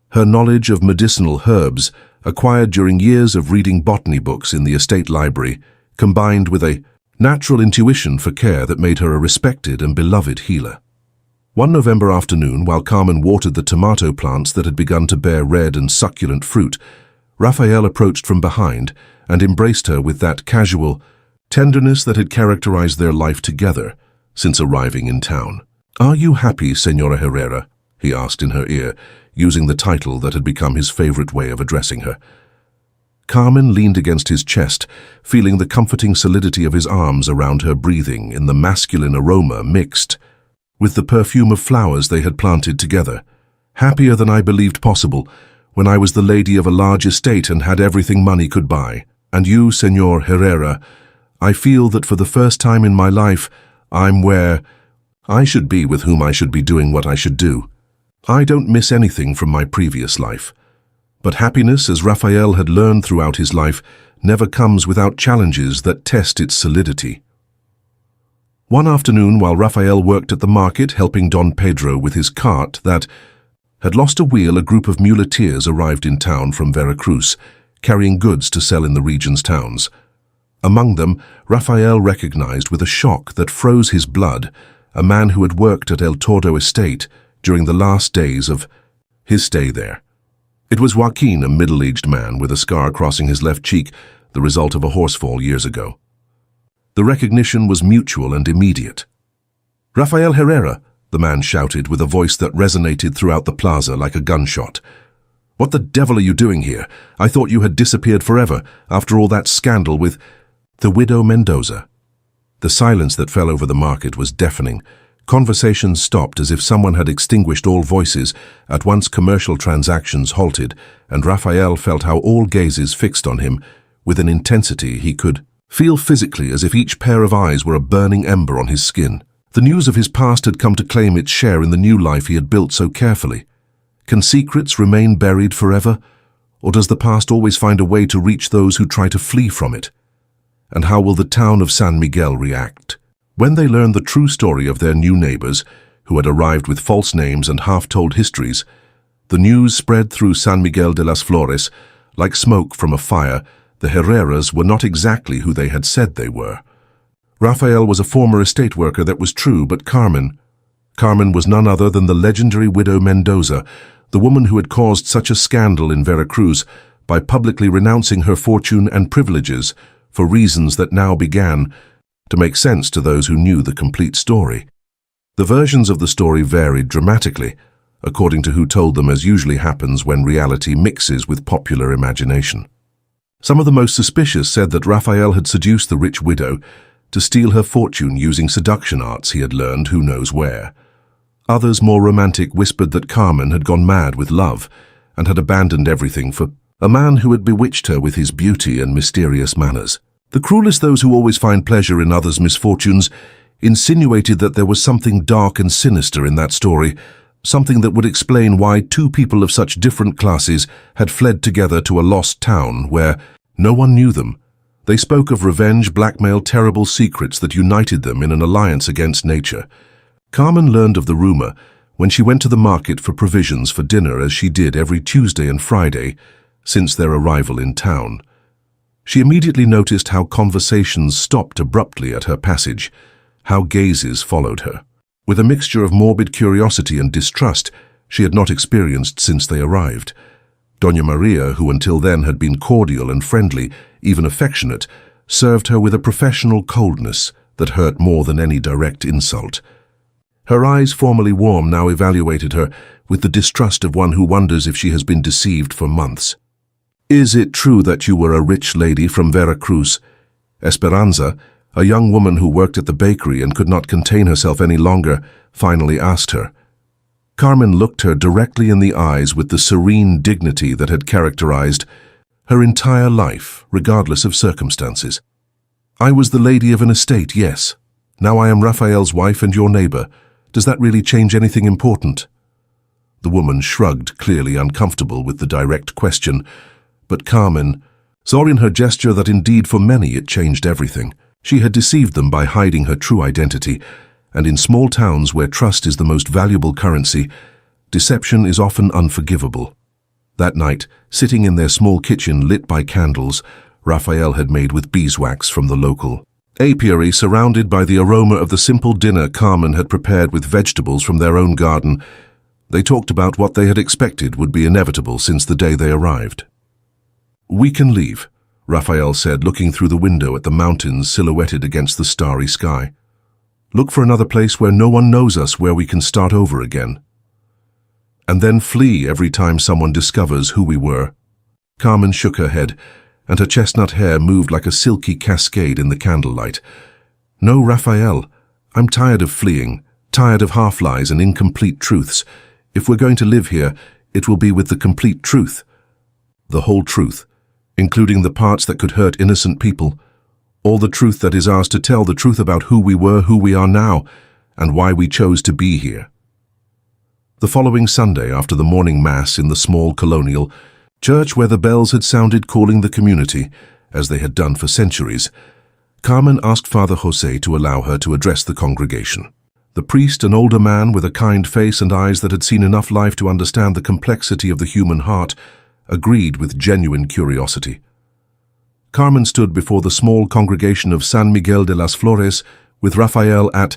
Her knowledge of medicinal herbs, acquired during years of reading botany books in the estate library, combined with a natural intuition for care that made her a respected and beloved healer. One November afternoon, while Carmen watered the tomato plants that had begun to bear red and succulent fruit, Rafael approached from behind and embraced her with that casual tenderness that had characterized their life together since arriving in town. "Are you happy, Señora Herrera?" he asked in her ear, using the title that had become his favorite way of addressing her. Carmen leaned against his chest, feeling the comforting solidity of his arms around her, breathing in the masculine aroma mixed with the perfume of flowers they had planted together. "Happier than I believed possible when I was the lady of a large estate and had everything money could buy. And you, Señor Herrera, I feel that for the first time in my life, I'm where I should be, with whom I should be doing what I should do. I don't miss anything from my previous life. But happiness, as Rafael had learned throughout his life, never comes without challenges that test its solidity." One afternoon, while Rafael worked at the market helping Don Pedro with his cart that had lost a wheel, a group of muleteers arrived in town from Veracruz, carrying goods to sell in the region's towns. Among them, Rafael recognized with a shock that froze his blood a man who had worked at El Tordo estate during the last days of his stay there. It was Joaquin, a middle-aged man with a scar crossing his left cheek, the result of a horsefall years ago. The recognition was mutual and immediate. "Rafael Herrera," the man shouted with a voice that resonated throughout the plaza like a gunshot. "What the devil are you doing here? I thought you had disappeared forever after all that scandal with the widow Mendoza." The silence that fell over the market was deafening. Conversations stopped as if someone had extinguished all voices. At once commercial transactions halted, and Rafael felt how all gazes fixed on him with an intensity he could feel physically, as if each pair of eyes were a burning ember on his skin. The news of his past had come to claim its share in the new life he had built so carefully. Can secrets remain buried forever? Or does the past always find a way to reach those who try to flee from it? And how will the town of San Miguel react when they learn the true story of their new neighbors, who had arrived with false names and half-told histories? The news spread through San Miguel de las Flores like smoke from a fire. The Herreras were not exactly who they had said they were. Rafael was a former estate worker, that was true, but Carmen was none other than the legendary widow Mendoza, the woman who had caused such a scandal in Veracruz by publicly renouncing her fortune and privileges for reasons that now began to make sense to those who knew the complete story. The versions of the story varied dramatically, according to who told them, as usually happens when reality mixes with popular imagination. Some of the most suspicious said that Rafael had seduced the rich widow to steal her fortune using seduction arts he had learned who knows where. Others, more romantic, whispered that Carmen had gone mad with love and had abandoned everything for a man who had bewitched her with his beauty and mysterious manners. The cruelest, those who always find pleasure in others' misfortunes, insinuated that there was something dark and sinister in that story, something that would explain why two people of such different classes had fled together to a lost town where no one knew them They spoke of revenge, blackmail, terrible secrets that united them in an alliance against nature. Carmen learned of the rumor when she went to the market for provisions for dinner, as she did every Tuesday and Friday since their arrival in town. She immediately noticed how conversations stopped abruptly at her passage, how gazes followed her. With a mixture of morbid curiosity and distrust she had not experienced since they arrived. Doña Maria, who until then had been cordial and friendly, even affectionate, served her with a professional coldness that hurt more than any direct insult. Her eyes, formerly warm, now evaluated her with the distrust of one who wonders if she has been deceived for months. "Is it true that you were a rich lady from Veracruz?" Esperanza, a young woman who worked at the bakery and could not contain herself any longer, finally asked her. Carmen looked her directly in the eyes with the serene dignity that had characterized her entire life, regardless of circumstances. "I was the lady of an estate, yes. Now I am Raphael's wife and your neighbor. Does that really change anything important?" The woman shrugged, clearly uncomfortable with the direct question, but Carmen saw in her gesture that indeed for many it changed everything. She had deceived them by hiding her true identity, and in small towns where trust is the most valuable currency, deception is often unforgivable. That night, sitting in their small kitchen lit by candles Raphael had made with beeswax from the local apiary, surrounded by the aroma of the simple dinner Carmen had prepared with vegetables from their own garden, they talked about what they had expected would be inevitable since the day they arrived. "We can leave," Raphael said, looking through the window at the mountains silhouetted against the starry sky. "Look for another place where no one knows us, where we can start over again. And then flee every time someone discovers who we were." Carmen shook her head, and her chestnut hair moved like a silky cascade in the candlelight. "No, Raphael, I'm tired of fleeing, tired of half-lies and incomplete truths. If we're going to live here, it will be with the complete truth. The whole truth, including the parts that could hurt innocent people. All the truth that is ours to tell, the truth about who we were, who we are now, and why we chose to be here." The following Sunday, after the morning mass in the small colonial church where the bells had sounded calling the community, as they had done for centuries, Carmen asked Father José to allow her to address the congregation. The priest, an older man with a kind face and eyes that had seen enough life to understand the complexity of the human heart, agreed with genuine curiosity. Carmen stood before the small congregation of San Miguel de las Flores with Raphael at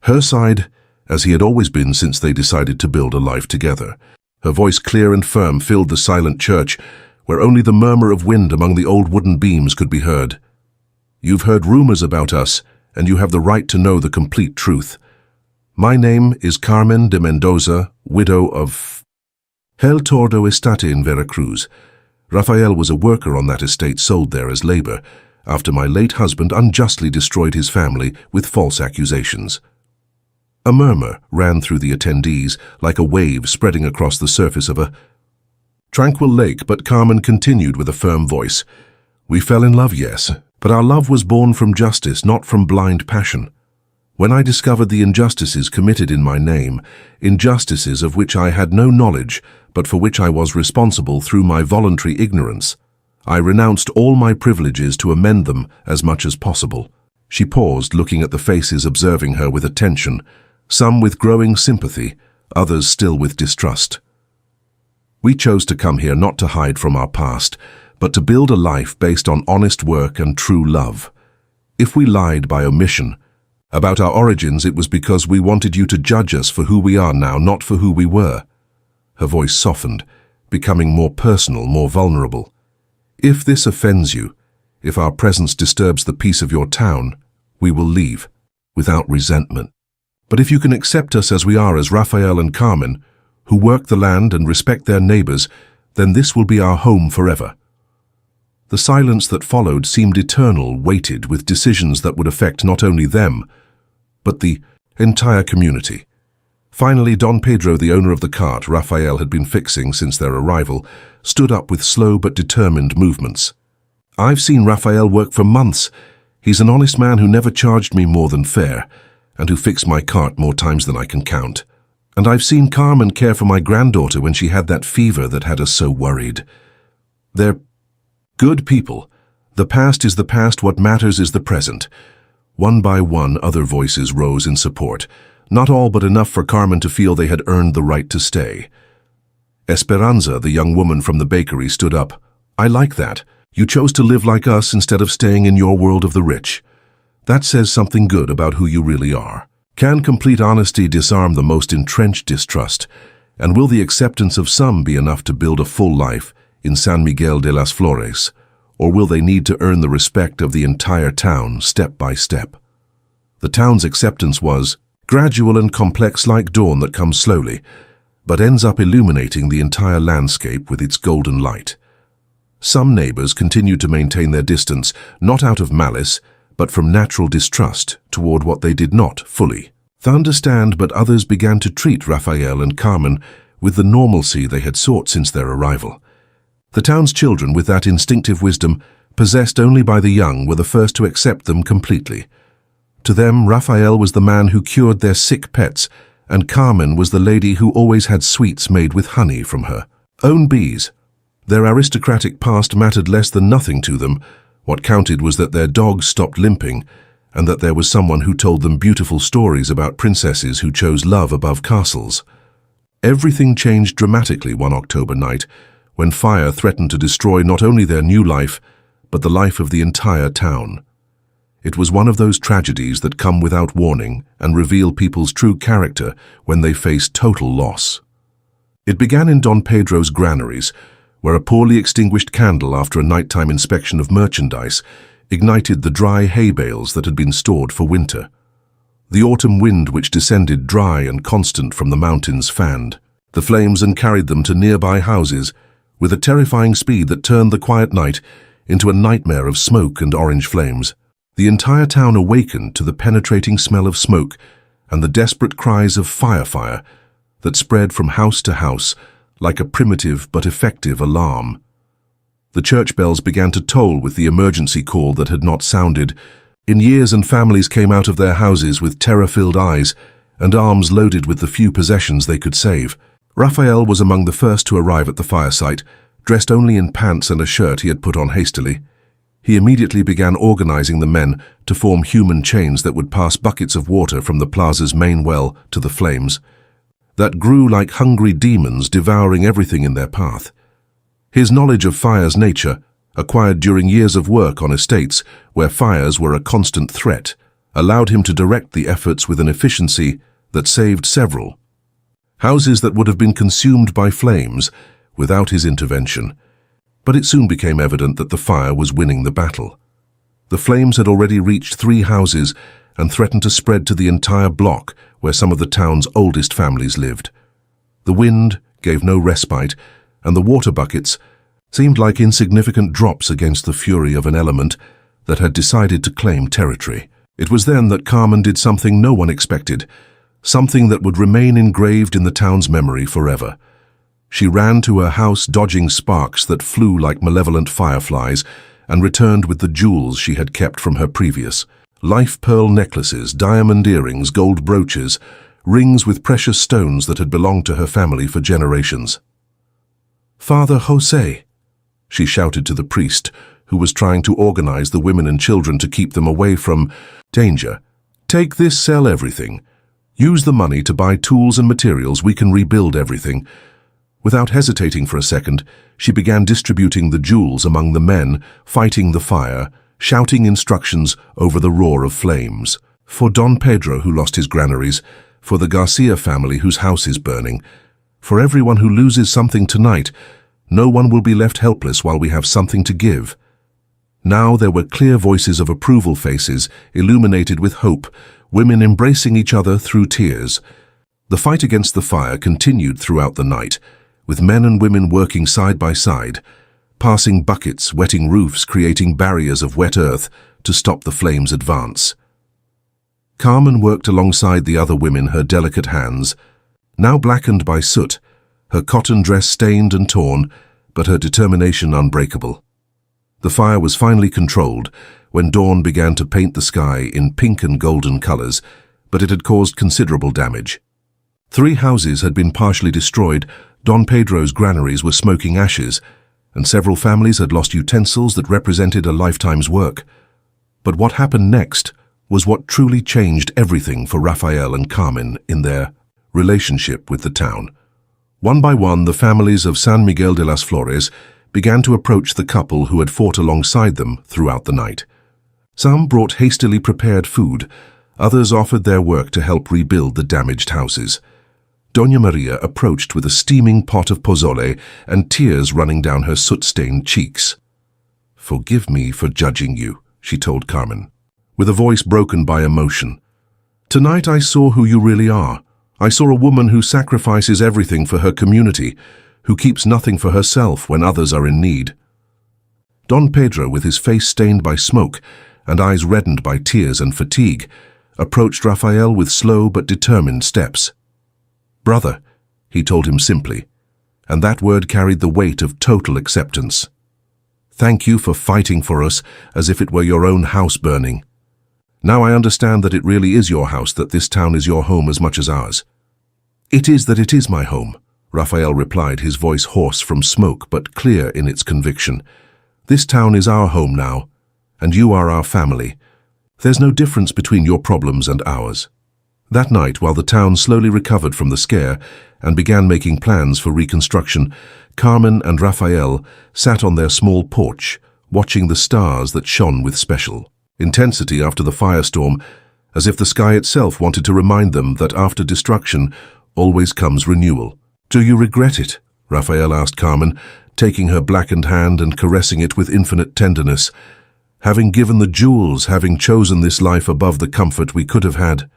her side, as he had always been since they decided to build a life together. Her voice, clear and firm, filled the silent church, where only the murmur of wind among the old wooden beams could be heard. "You've heard rumors about us, and you have the right to know the complete truth. My name is Carmen de Mendoza, widow of El Tordo Estate in Veracruz. Raphael was a worker on that estate, sold there as labor, after my late husband unjustly destroyed his family with false accusations." A murmur ran through the attendees, like a wave spreading across the surface of a tranquil lake, but Carmen continued with a firm voice. "We fell in love, yes, but our love was born from justice, not from blind passion. When I discovered the injustices committed in my name, injustices of which I had no knowledge, but for which I was responsible through my voluntary ignorance, I renounced all my privileges to amend them as much as possible." She paused, looking at the faces observing her with attention, some with growing sympathy, others still with distrust. "We chose to come here not to hide from our past, but to build a life based on honest work and true love. If we lied by omission about our origins, it was because we wanted you to judge us for who we are now, not for who we were." Her voice softened, becoming more personal, more vulnerable. "If this offends you, if our presence disturbs the peace of your town, we will leave, without resentment. But if you can accept us as we are, as Raphael and Carmen, who work the land and respect their neighbors, then this will be our home forever." The silence that followed seemed eternal, weighted with decisions that would affect not only them, but the entire community. Finally, Don Pedro, the owner of the cart Raphael had been fixing since their arrival, stood up with slow but determined movements. "I've seen Raphael work for months. He's an honest man who never charged me more than fair, and who fixed my cart more times than I can count. And I've seen Carmen care for my granddaughter when she had that fever that had us so worried. They're good people, The past is the past, what matters is the present. One by one, other voices rose in support, not all but enough for Carmen to feel they had earned the right to stay. Esperanza, the young woman from the bakery, stood up. "I like that. You chose to live like us instead of staying in your world of the rich. That says something good about who you really are. Can complete honesty disarm the most entrenched distrust? And will the acceptance of some be enough to build a full life in San Miguel de las Flores? Or will they need to earn the respect of the entire town step by step?" The town's acceptance was gradual and complex, like dawn that comes slowly, but ends up illuminating the entire landscape with its golden light. Some neighbors continued to maintain their distance, not out of malice, but from natural distrust toward what they did not fully understand, but others began to treat Rafael and Carmen with the normalcy they had sought since their arrival. The town's children, with that instinctive wisdom possessed only by the young, were the first to accept them completely. To them, Rafael was the man who cured their sick pets, and Carmen was the lady who always had sweets made with honey from her own bees. Their aristocratic past mattered less than nothing to them. What counted was that their dogs stopped limping, and that there was someone who told them beautiful stories about princesses who chose love above castles. Everything changed dramatically one October night, when fire threatened to destroy not only their new life, but the life of the entire town. It was one of those tragedies that come without warning and reveal people's true character when they face total loss. It began in Don Pedro's granaries, where a poorly extinguished candle after a nighttime inspection of merchandise ignited the dry hay bales that had been stored for winter. The autumn wind, which descended dry and constant from the mountains, fanned the flames and carried them to nearby houses with a terrifying speed that turned the quiet night into a nightmare of smoke and orange flames. The entire town awakened to the penetrating smell of smoke and the desperate cries of fire, fire, that spread from house to house like a primitive but effective alarm. The church bells began to toll with the emergency call that had not sounded in years, and families came out of their houses with terror-filled eyes and arms loaded with the few possessions they could save. Rafael was among the first to arrive at the fire site, dressed only in pants and a shirt he had put on hastily. He immediately began organizing the men to form human chains that would pass buckets of water from the plaza's main well to the flames, that grew like hungry demons, devouring everything in their path. His knowledge of fire's nature, acquired during years of work on estates where fires were a constant threat, allowed him to direct the efforts with an efficiency that saved several houses that would have been consumed by flames without his intervention. But it soon became evident that the fire was winning the battle. The flames had already reached 3 houses and threatened to spread to the entire block where some of the town's oldest families lived. The wind gave no respite, and the water buckets seemed like insignificant drops against the fury of an element that had decided to claim territory. It was then that Carmen did something no one expected, something that would remain engraved in the town's memory forever. She ran to her house, dodging sparks that flew like malevolent fireflies, and returned with the jewels she had kept from her previous life: pearl necklaces, diamond earrings, gold brooches, rings with precious stones that had belonged to her family for generations. "Father Jose," she shouted to the priest, who was trying to organize the women and children to keep them away from danger. "Take this, sell everything. Use the money to buy tools and materials. We can rebuild everything." Without hesitating for a second, she began distributing the jewels among the men fighting the fire, shouting instructions over the roar of flames. For Don Pedro, who lost his granaries, for the Garcia family whose house is burning, for everyone who loses something tonight, no one will be left helpless while we have something to give. Now there were clear voices of approval, faces illuminated with hope, women embracing each other through tears. The fight against the fire continued throughout the night, with men and women working side by side, passing buckets, wetting roofs, creating barriers of wet earth to stop the flames' advance. Carmen worked alongside the other women, her delicate hands, now blackened by soot, her cotton dress stained and torn, but her determination unbreakable. The fire was finally controlled when dawn began to paint the sky in pink and golden colors, but it had caused considerable damage. 3 houses had been partially destroyed. Don Pedro's granaries were smoking ashes, and several families had lost utensils that represented a lifetime's work. But what happened next was what truly changed everything for Raphael and Carmen in their relationship with the town. One by one, the families of San Miguel de las Flores began to approach the couple who had fought alongside them throughout the night. Some brought hastily prepared food, others offered their work to help rebuild the damaged houses. Doña Maria approached with a steaming pot of pozole and tears running down her soot-stained cheeks. "Forgive me for judging you," she told Carmen, with a voice broken by emotion. "Tonight I saw who you really are. I saw a woman who sacrifices everything for her community, who keeps nothing for herself when others are in need." Don Pedro, with his face stained by smoke and eyes reddened by tears and fatigue, approached Raphael with slow but determined steps. "Brother," he told him simply, and that word carried the weight of total acceptance. "Thank you for fighting for us as if it were your own house burning. Now I understand that it really is your house, that this town is your home as much as ours." "It is that it is my home," Raphael replied, his voice hoarse from smoke but clear in its conviction. "This town is our home now, and you are our family. There's no difference between your problems and ours." That night, while the town slowly recovered from the scare and began making plans for reconstruction, Carmen and Raphael sat on their small porch, watching the stars that shone with special intensity after the firestorm, as if the sky itself wanted to remind them that after destruction always comes renewal. "Do you regret it?" Raphael asked Carmen, taking her blackened hand and caressing it with infinite tenderness. "Having given the jewels, having chosen this life above the comfort we could have had?"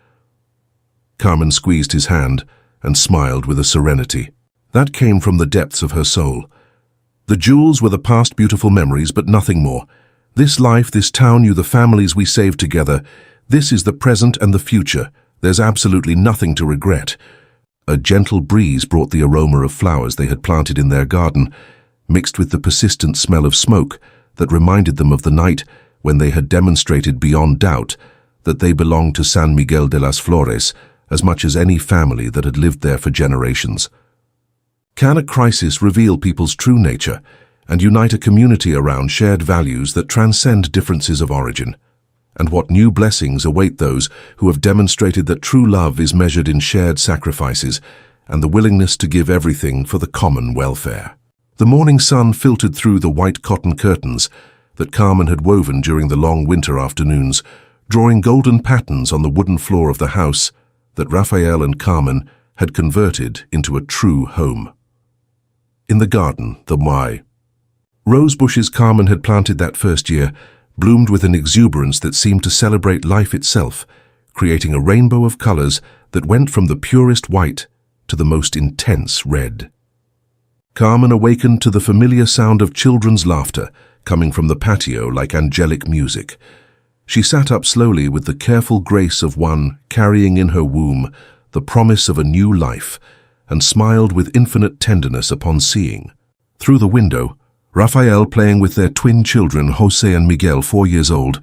Carmen squeezed his hand and smiled with a serenity that came from the depths of her soul. "The jewels were the past beautiful memories, but nothing more. This life, this town, you, the families we saved together, this is the present and the future. There's absolutely nothing to regret." A gentle breeze brought the aroma of flowers they had planted in their garden, mixed with the persistent smell of smoke that reminded them of the night when they had demonstrated beyond doubt that they belonged to San Miguel de las Flores as much as any family that had lived there for generations. Can a crisis reveal people's true nature and unite a community around shared values that transcend differences of origin? And what new blessings await those who have demonstrated that true love is measured in shared sacrifices and the willingness to give everything for the common welfare. The morning sun filtered through the white cotton curtains that Carmen had woven during the long winter afternoons, drawing golden patterns on the wooden floor of the house that Raphael and Carmen had converted into a true home. In the garden, the rose bushes Carmen had planted that first year bloomed with an exuberance that seemed to celebrate life itself, creating a rainbow of colors that went from the purest white to the most intense red. Carmen awakened to the familiar sound of children's laughter coming from the patio like angelic music. She sat up slowly with the careful grace of one carrying in her womb the promise of a new life, and smiled with infinite tenderness upon seeing, through the window, Raphael playing with their twin children, Jose and Miguel, 4 years old,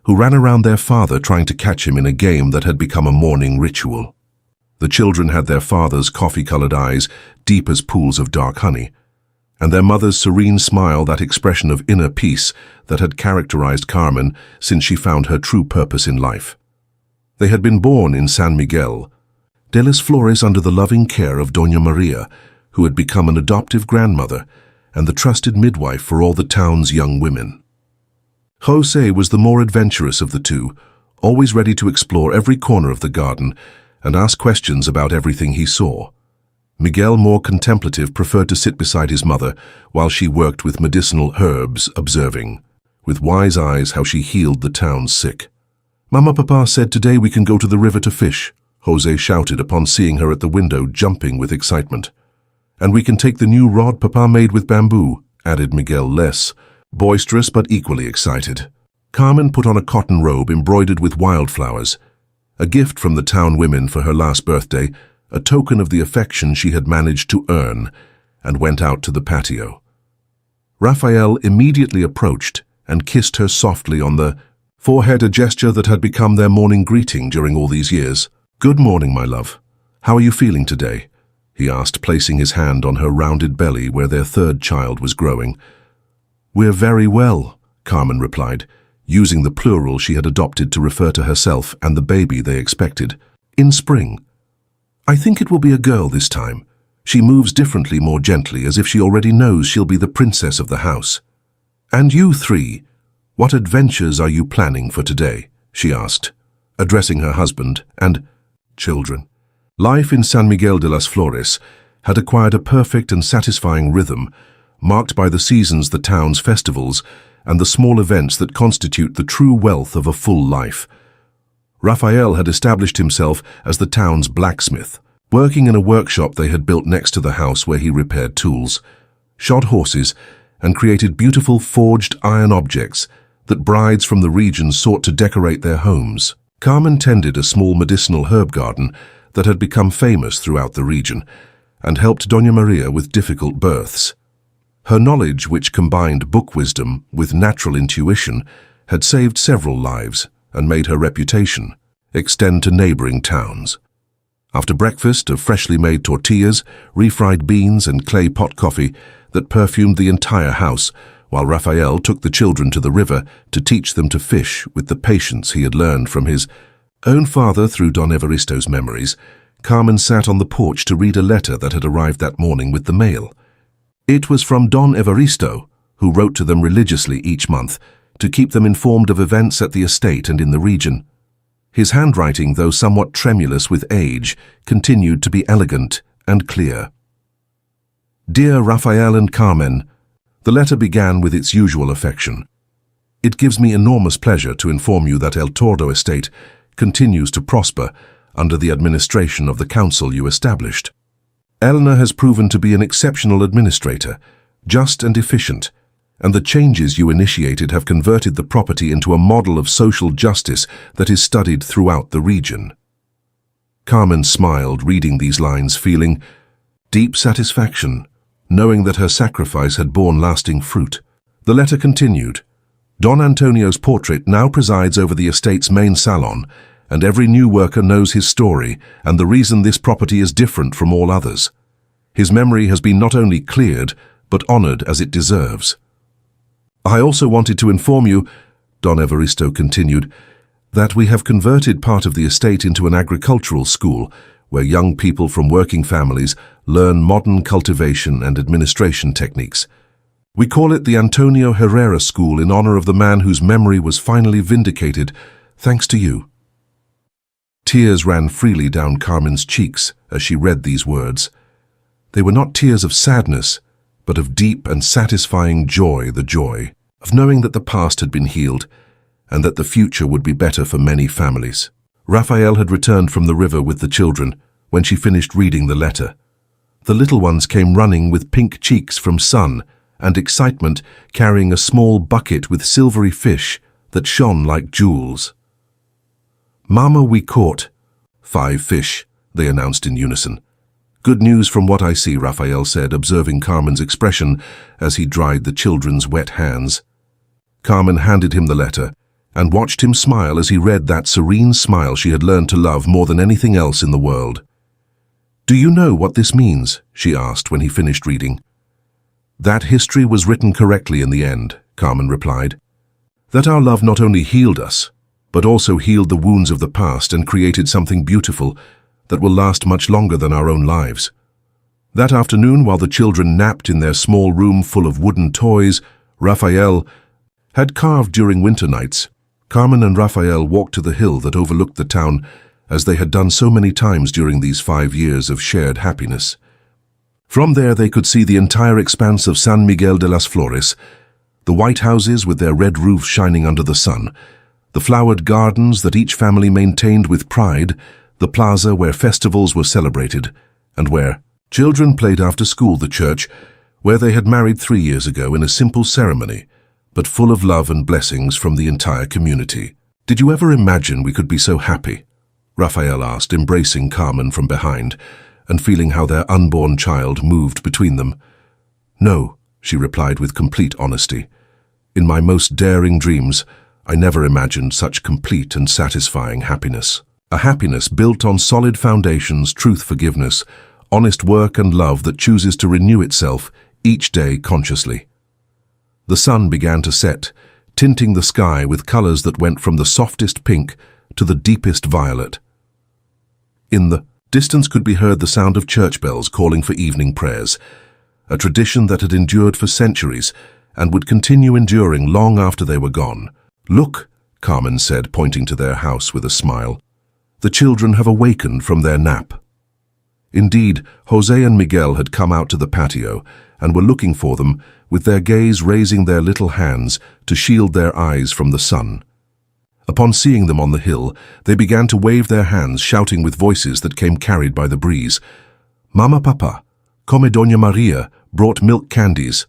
who ran around their father trying to catch him in a game that had become a morning ritual. The children had their father's coffee-colored eyes, deep as pools of dark honey, and their mother's serene smile, that expression of inner peace that had characterized Carmen since she found her true purpose in life. They had been born in San Miguel de las Flores under the loving care of Doña Maria, who had become an adoptive grandmother and the trusted midwife for all the town's young women. Jose was the more adventurous of the two, always ready to explore every corner of the garden and ask questions about everything he saw. Miguel, more contemplative, preferred to sit beside his mother while she worked with medicinal herbs, observing, with wise eyes, how she healed the town's sick. "Mama, Papa said today we can go to the river to fish," Jose shouted upon seeing her at the window, jumping with excitement. "And we can take the new rod Papa made with bamboo," added Miguel, less boisterous but equally excited. Carmen put on a cotton robe embroidered with wildflowers, a gift from the town women for her last birthday, a token of the affection she had managed to earn, and went out to the patio. Raphael immediately approached and kissed her softly on the forehead, a gesture that had become their morning greeting during all these years. "Good morning, my love. How are you feeling today?" he asked, placing his hand on her rounded belly where their third child was growing. "We're very well," Carmen replied, using the plural she had adopted to refer to herself and the baby they expected. "In spring. I think it will be a girl this time. She moves differently, more gently, as if she already knows she'll be the princess of the house." "And you three, what adventures are you planning for today?" she asked, addressing her husband and children. Life in San Miguel de las Flores had acquired a perfect and satisfying rhythm, marked by the seasons, the town's festivals, and the small events that constitute the true wealth of a full life. Raphael had established himself as the town's blacksmith, working in a workshop they had built next to the house where he repaired tools, shod horses, and created beautiful forged iron objects that brides from the region sought to decorate their homes. Carmen tended a small medicinal herb garden that had become famous throughout the region and helped Doña Maria with difficult births. Her knowledge, which combined book wisdom with natural intuition, had saved several lives and made her reputation extend to neighboring towns. After breakfast of freshly made tortillas, refried beans, and clay pot coffee that perfumed the entire house, while Raphael took the children to the river to teach them to fish with the patience he had learned from his own father through Don Evaristo's memories, Carmen sat on the porch to read a letter that had arrived that morning with the mail. It was from Don Evaristo, who wrote to them religiously each month to keep them informed of events at the estate and in the region. His handwriting, though somewhat tremulous with age, continued to be elegant and clear. "Dear Raphael and Carmen," the letter began with its usual affection. "It gives me enormous pleasure to inform you that El Tordo estate continues to prosper under the administration of the council you established. Elena has proven to be an exceptional administrator, just and efficient, and the changes you initiated have converted the property into a model of social justice that is studied throughout the region." Carmen smiled, reading these lines, feeling deep satisfaction, knowing that her sacrifice had borne lasting fruit. The letter continued. "Don Antonio's portrait now presides over the estate's main salon, and every new worker knows his story and the reason this property is different from all others. His memory has been not only cleared, but honored as it deserves. I also wanted to inform you," Don Evaristo continued, "that we have converted part of the estate into an agricultural school where young people from working families learn modern cultivation and administration techniques. We call it the Antonio Herrera School in honor of the man whose memory was finally vindicated, thanks to you." Tears ran freely down Carmen's cheeks as she read these words. They were not tears of sadness, but of deep and satisfying joy, the joy of knowing that the past had been healed and that the future would be better for many families. Raphael had returned from the river with the children when she finished reading the letter. The little ones came running with pink cheeks from sun and excitement, carrying a small bucket with silvery fish that shone like jewels. "Mama, we caught 5 fish," they announced in unison. "Good news from what I see," Raphael said, observing Carmen's expression as he dried the children's wet hands. Carmen handed him the letter and watched him smile as he read that serene smile she had learned to love more than anything else in the world. "Do you know what this means?" she asked when he finished reading. "That history was written correctly in the end," Carmen replied. "That our love not only healed us, but also healed the wounds of the past and created something beautiful that will last much longer than our own lives." That afternoon, while the children napped in their small room full of wooden toys Raphael had carved during winter nights, Carmen and Raphael walked to the hill that overlooked the town as they had done so many times during these 5 years of shared happiness. From there they could see the entire expanse of San Miguel de las Flores, the white houses with their red roofs shining under the sun, the flowered gardens that each family maintained with pride, the plaza where festivals were celebrated, and where children played after school, the church where they had married 3 years ago in a simple ceremony, but full of love and blessings from the entire community. "Did you ever imagine we could be so happy?" Raphael asked, embracing Carmen from behind and feeling how their unborn child moved between them. "No," she replied with complete honesty. "In my most daring dreams, I never imagined such complete and satisfying happiness. A happiness built on solid foundations, truth, forgiveness, honest work and love that chooses to renew itself each day consciously." The sun began to set, tinting the sky with colors that went from the softest pink to the deepest violet. In the distance could be heard the sound of church bells calling for evening prayers, a tradition that had endured for centuries and would continue enduring long after they were gone. "Look," Carmen said, pointing to their house with a smile. "The children have awakened from their nap." Indeed, Jose and Miguel had come out to the patio and were looking for them, with their gaze raising their little hands to shield their eyes from the sun. Upon seeing them on the hill, they began to wave their hands, shouting with voices that came carried by the breeze. "Mama, Papa, come Doña Maria brought milk candies."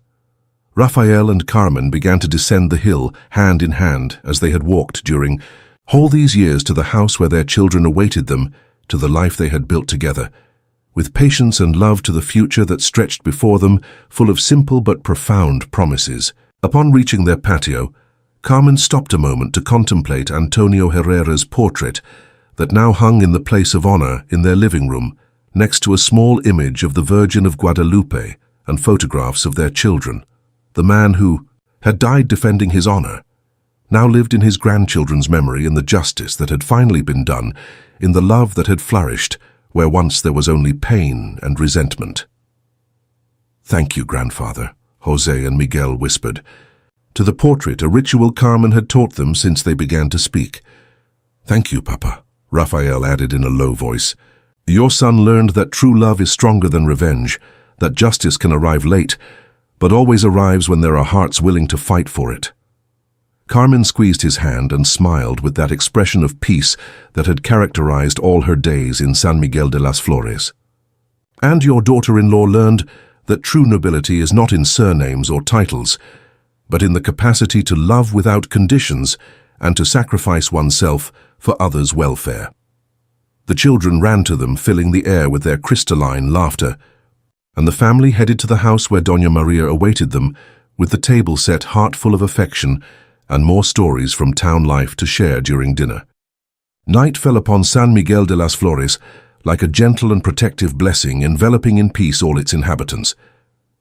Rafael and Carmen began to descend the hill, hand in hand, as they had walked during all these years to the house where their children awaited them, to the life they had built together, with patience and love to the future that stretched before them, full of simple but profound promises. Upon reaching their patio, Carmen stopped a moment to contemplate Antonio Herrera's portrait that now hung in the place of honor in their living room, next to a small image of the Virgin of Guadalupe and photographs of their children. The man who had died defending his honor now lived in his grandchildren's memory in the justice that had finally been done, in the love that had flourished where once there was only pain and resentment. "Thank you, grandfather," Jose and Miguel whispered. To the portrait, a ritual Carmen had taught them since they began to speak. "Thank you, Papa," Rafael added in a low voice. "Your son learned that true love is stronger than revenge, that justice can arrive late, but always arrives when there are hearts willing to fight for it." Carmen squeezed his hand and smiled with that expression of peace that had characterized all her days in San Miguel de las Flores. "And your daughter-in-law learned that true nobility is not in surnames or titles, but in the capacity to love without conditions and to sacrifice oneself for others' welfare." The children ran to them, filling the air with their crystalline laughter, and the family headed to the house where Doña Maria awaited them, with the table set heart full of affection and more stories from town life to share during dinner. Night fell upon San Miguel de las Flores like a gentle and protective blessing, enveloping in peace all its inhabitants,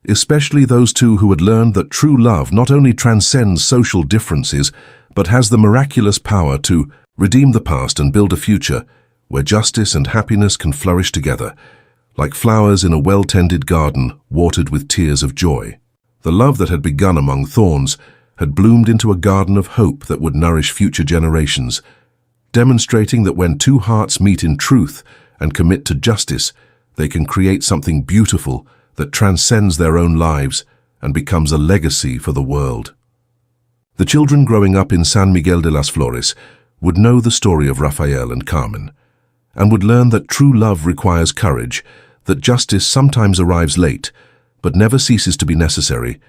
especially those two who had learned that true love not only transcends social differences, but has the miraculous power to redeem the past and build a future where justice and happiness can flourish together, like flowers in a well-tended garden watered with tears of joy. The love that had begun among thorns had bloomed into a garden of hope that would nourish future generations, demonstrating that when two hearts meet in truth and commit to justice, they can create something beautiful that transcends their own lives and becomes a legacy for the world. The children growing up in San Miguel de las Flores would know the story of Rafael and Carmen, and would learn that true love requires courage, that justice sometimes arrives late, but never ceases to be necessary,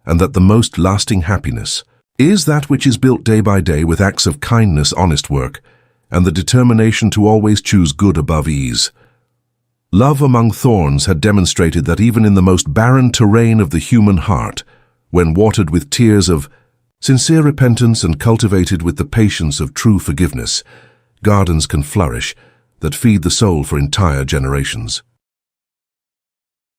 and that the most lasting happiness is that which is built day by day with acts of kindness, honest work, and the determination to always choose good above ease. Love among thorns had demonstrated that even in the most barren terrain of the human heart, when watered with tears of sincere repentance and cultivated with the patience of true forgiveness, gardens can flourish that feed the soul for entire generations.